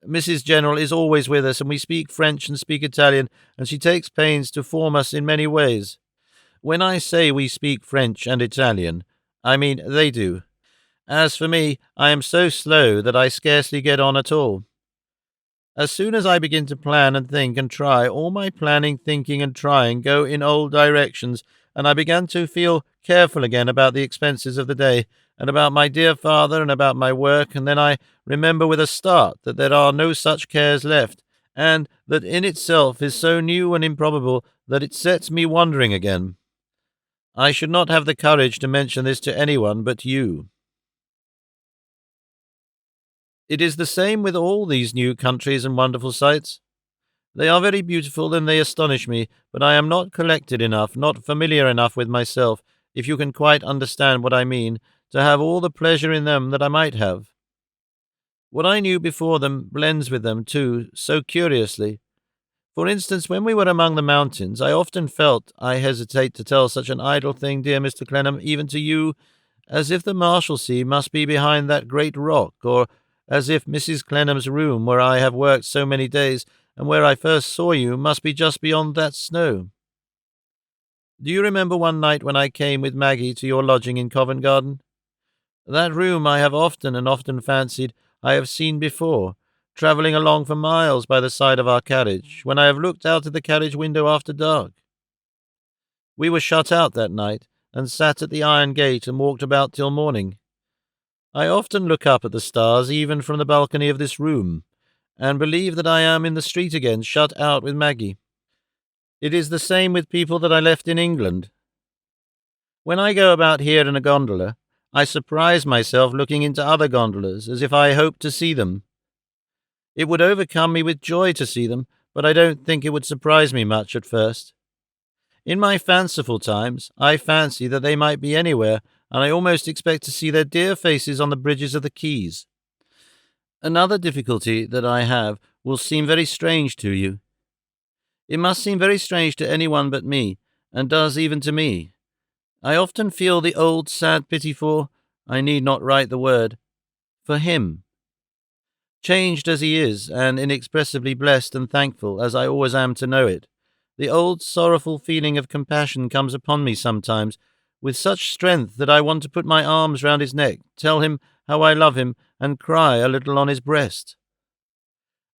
Mrs. General is always with us, and we speak French and speak Italian, and she takes pains to form us in many ways. When I say we speak French and Italian, I mean they do. As for me, I am so slow that I scarcely get on at all. As soon as I begin to plan and think and try, all my planning, thinking, and trying go in old directions, and I begin to feel careful again about the expenses of the day, and about my dear father, and about my work, and then I remember with a start that there are no such cares left, and that in itself is so new and improbable that it sets me wondering again. I should not have the courage to mention this to anyone but you. It is the same with all these new countries and wonderful sights. They are very beautiful and they astonish me, but I am not collected enough, not familiar enough with myself, if you can quite understand what I mean, to have all the pleasure in them that I might have. What I knew before them blends with them, too, so curiously. For instance, when we were among the mountains, I often felt, I hesitate to tell such an idle thing, dear Mr. Clennam, even to you, as if the Marshalsea must be behind that great rock, or as if Mrs. Clennam's room, where I have worked so many days, and where I first saw you, must be just beyond that snow. Do you remember one night when I came with Maggie to your lodging in Covent Garden? That room I have often and often fancied I have seen before, travelling along for miles by the side of our carriage, when I have looked out of the carriage window after dark. We were shut out that night, and sat at the iron gate and walked about till morning. I often look up at the stars, even from the balcony of this room, and believe that I am in the street again, shut out with Maggie. It is the same with people that I left in England. When I go about here in a gondola, I surprise myself looking into other gondolas, as if I hoped to see them. It would overcome me with joy to see them, but I don't think it would surprise me much at first. In my fanciful times, I fancy that they might be anywhere, and I almost expect to see their dear faces on the bridges of the quays. Another difficulty that I have will seem very strange to you. It must seem very strange to anyone but me, and does even to me. I often feel the old sad pity for, I need not write the word, for him. Changed as he is, and inexpressibly blessed and thankful as I always am to know it, the old sorrowful feeling of compassion comes upon me sometimes, with such strength that I want to put my arms round his neck, tell him how I love him, and cry a little on his breast.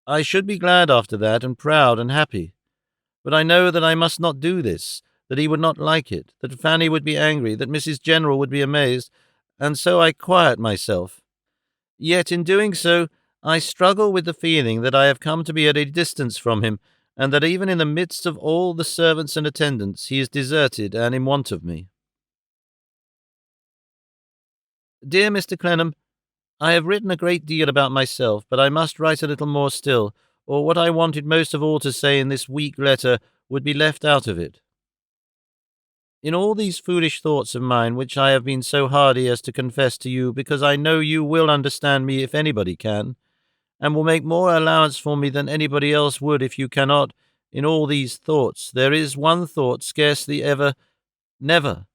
I should be glad after that, and proud and happy. But I know that I must not do this, that he would not like it, that Fanny would be angry, that Mrs. General would be amazed, and so I quiet myself. Yet in doing so, I struggle with the feeling that I have come to be at a distance from him, and that even in the midst of all the servants and attendants he is deserted and in want of me. Dear Mr. Clennam, I have written a great deal about myself, but I must write a little more still, or what I wanted most of all to say in this weak letter would be left out of it. In all these foolish thoughts of mine, which I have been so hardy as to confess to you, because I know you will understand me if anybody can, and will make more allowance for me than anybody else would if you cannot, in all these thoughts, there is one thought scarcely ever, never,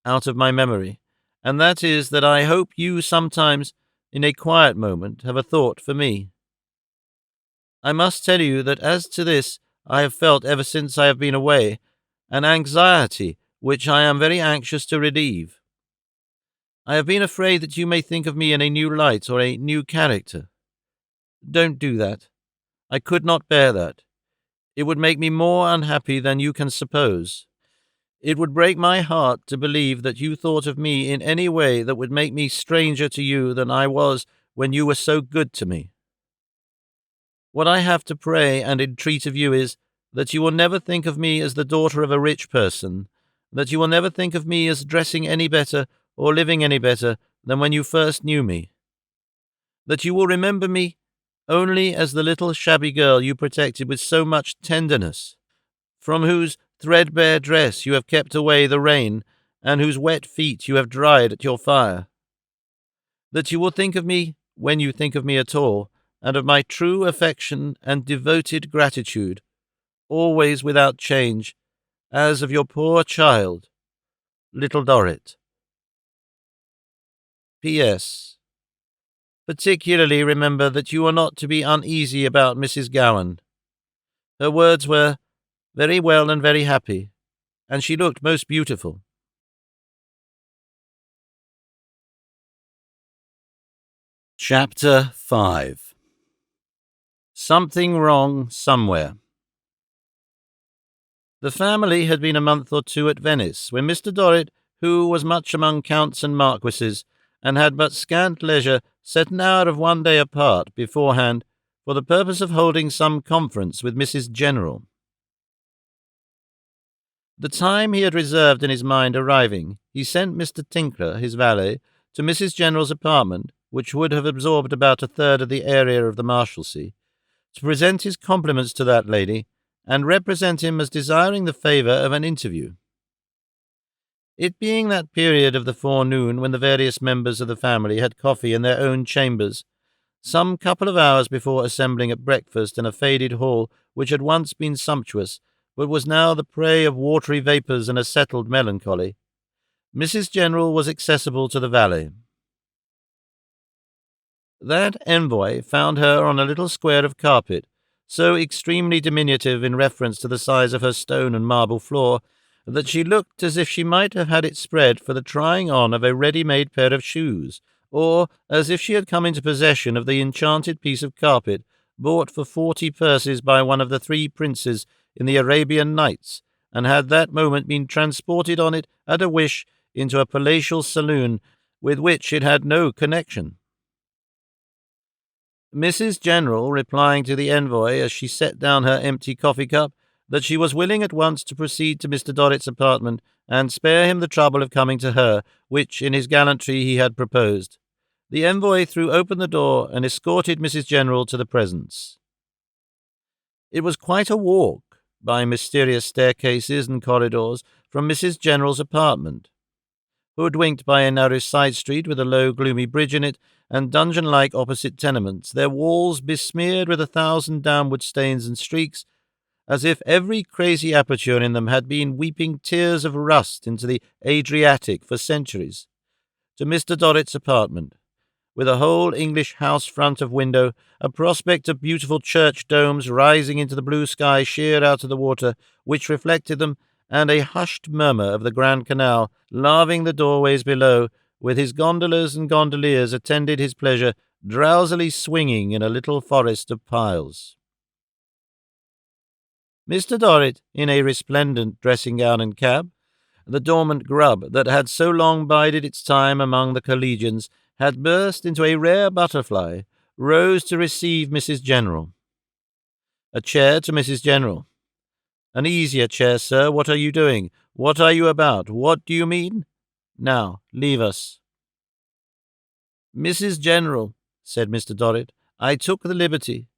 out of my memory, and that is that I hope you sometimes, in a quiet moment, have a thought for me. I must tell you that as to this, I have felt ever since I have been away, an anxiety which I am very anxious to relieve. I have been afraid that you may think of me in a new light or a new character. Don't do that. I could not bear that. It would make me more unhappy than you can suppose. It would break my heart to believe that you thought of me in any way that would make me stranger to you than I was when you were so good to me. What I have to pray and entreat of you is, that you will never think of me as the daughter of a rich person, that you will never think of me as dressing any better or living any better than when you first knew me, that you will remember me only as the little shabby girl you protected with so much tenderness, from whose threadbare dress you have kept away the rain, and whose wet feet you have dried at your fire. That you will think of me, when you think of me at all, and of my true affection and devoted gratitude, always without change, as of your poor child, little Dorrit. P.S. Particularly remember that you are not to be uneasy about Mrs. Gowan. Her words were, very well and very happy, and she looked most beautiful. Chapter 5. Something Wrong Somewhere. The family had been a month or two at Venice, when Mr. Dorrit, who was much among counts and marquises, and had but scant leisure, set an hour of one day apart beforehand for the purpose of holding some conference with Mrs. General. The time he had reserved in his mind arriving, he sent Mr. Tinkler, his valet, to Mrs. General's apartment, which would have absorbed about a third of the area of the Marshalsea, to present his compliments to that lady, and represent him as desiring the favour of an interview. It being that period of the forenoon when the various members of the family had coffee in their own chambers, some couple of hours before assembling at breakfast in a faded hall which had once been sumptuous, but was now the prey of watery vapours and a settled melancholy, Mrs. General was accessible to the valet. That envoy found her on a little square of carpet, so extremely diminutive in reference to the size of her stone and marble floor, that she looked as if she might have had it spread for the trying on of a ready-made pair of shoes, or as if she had come into possession of the enchanted piece of carpet bought for 40 purses by one of the 3 princes in the Arabian Nights, and had that moment been transported on it at a wish into a palatial saloon with which it had no connection. Mrs. General, replying to the envoy as she set down her empty coffee-cup, that she was willing at once to proceed to Mr. Dorrit's apartment and spare him the trouble of coming to her, which in his gallantry he had proposed, the envoy threw open the door and escorted Mrs. General to the presence. It was quite a walk, by mysterious staircases and corridors, from Mrs. General's apartment. Hoodwinked by a narrow side street with a low gloomy bridge in it, and dungeon-like opposite tenements, their walls besmeared with 1,000 downward stains and streaks, as if every crazy aperture in them had been weeping tears of rust into the Adriatic for centuries, to Mr. Dorrit's apartment, with a whole English house front of window, a prospect of beautiful church domes rising into the blue sky sheer out of the water, which reflected them, and a hushed murmur of the Grand Canal laving the doorways below, with his gondolas and gondoliers attended his pleasure, drowsily swinging in a little forest of piles. Mr. Dorrit, in a resplendent dressing-gown and cap, the dormant grub that had so long bided its time among the collegians, had burst into a rare butterfly, rose to receive Mrs. General. A chair to Mrs. General. An easier chair, sir. What are you doing? What are you about? What do you mean? Now, leave us. Mrs. General, said Mr. Dorrit, I took the liberty.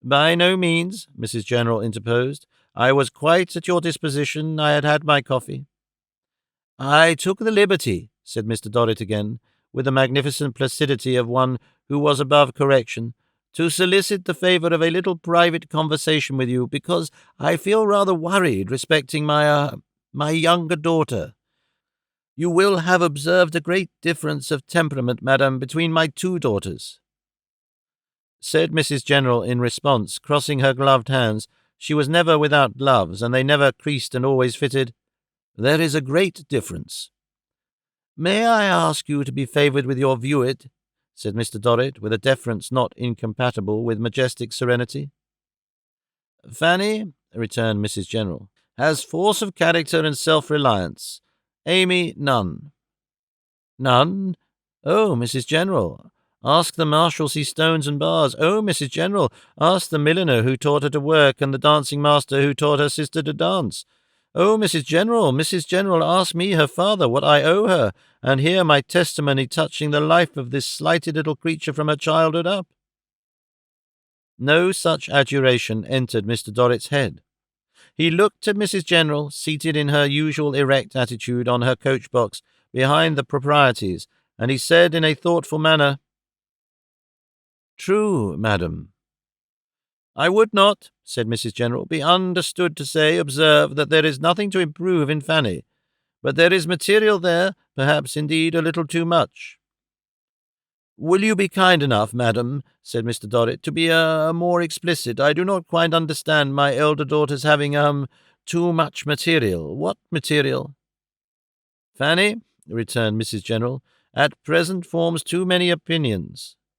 By no means, Mrs. General interposed. I was quite at your disposition. I had had my coffee. I took the liberty, said Mr. Dorrit again, with the magnificent placidity of one who was above correction, to solicit the favour of a little private conversation with you, because I feel rather worried respecting my younger daughter. You will have observed a great difference of temperament, madam, between my 2 daughters, said Mrs. General in response, crossing her gloved hands. She was never without gloves, and they never creased and always fitted. There is a great difference. May I ask you to be favoured with your viewed? Said Mr. Dorrit, with a deference not incompatible with majestic serenity. Fanny, returned Mrs. General, has force of character and self-reliance. Amy, none. None? Oh, Mrs. General, ask the Marshalsea stones and bars. Oh, Mrs. General, ask the milliner who taught her to work and the dancing master who taught her sister to dance. Oh, Mrs. General, ask me, her father, what I owe her, and hear my testimony touching the life of this slighted little creature from her childhood up. No such adjuration entered Mr. Dorrit's head. He looked at Mrs. General, seated in her usual erect attitude on her coach-box behind the proprieties, and he said in a thoughtful manner, True, madam. I would not, said Mrs. General, be understood to say, observe, that there is nothing to improve in Fanny, but there is material there, perhaps indeed a little too much. Will you be kind enough, madam, said Mr. Dorrit, to be more explicit? I do not quite understand my elder daughter's having, too much material. What material? Fanny, returned Mrs. General, at present forms too many opinions.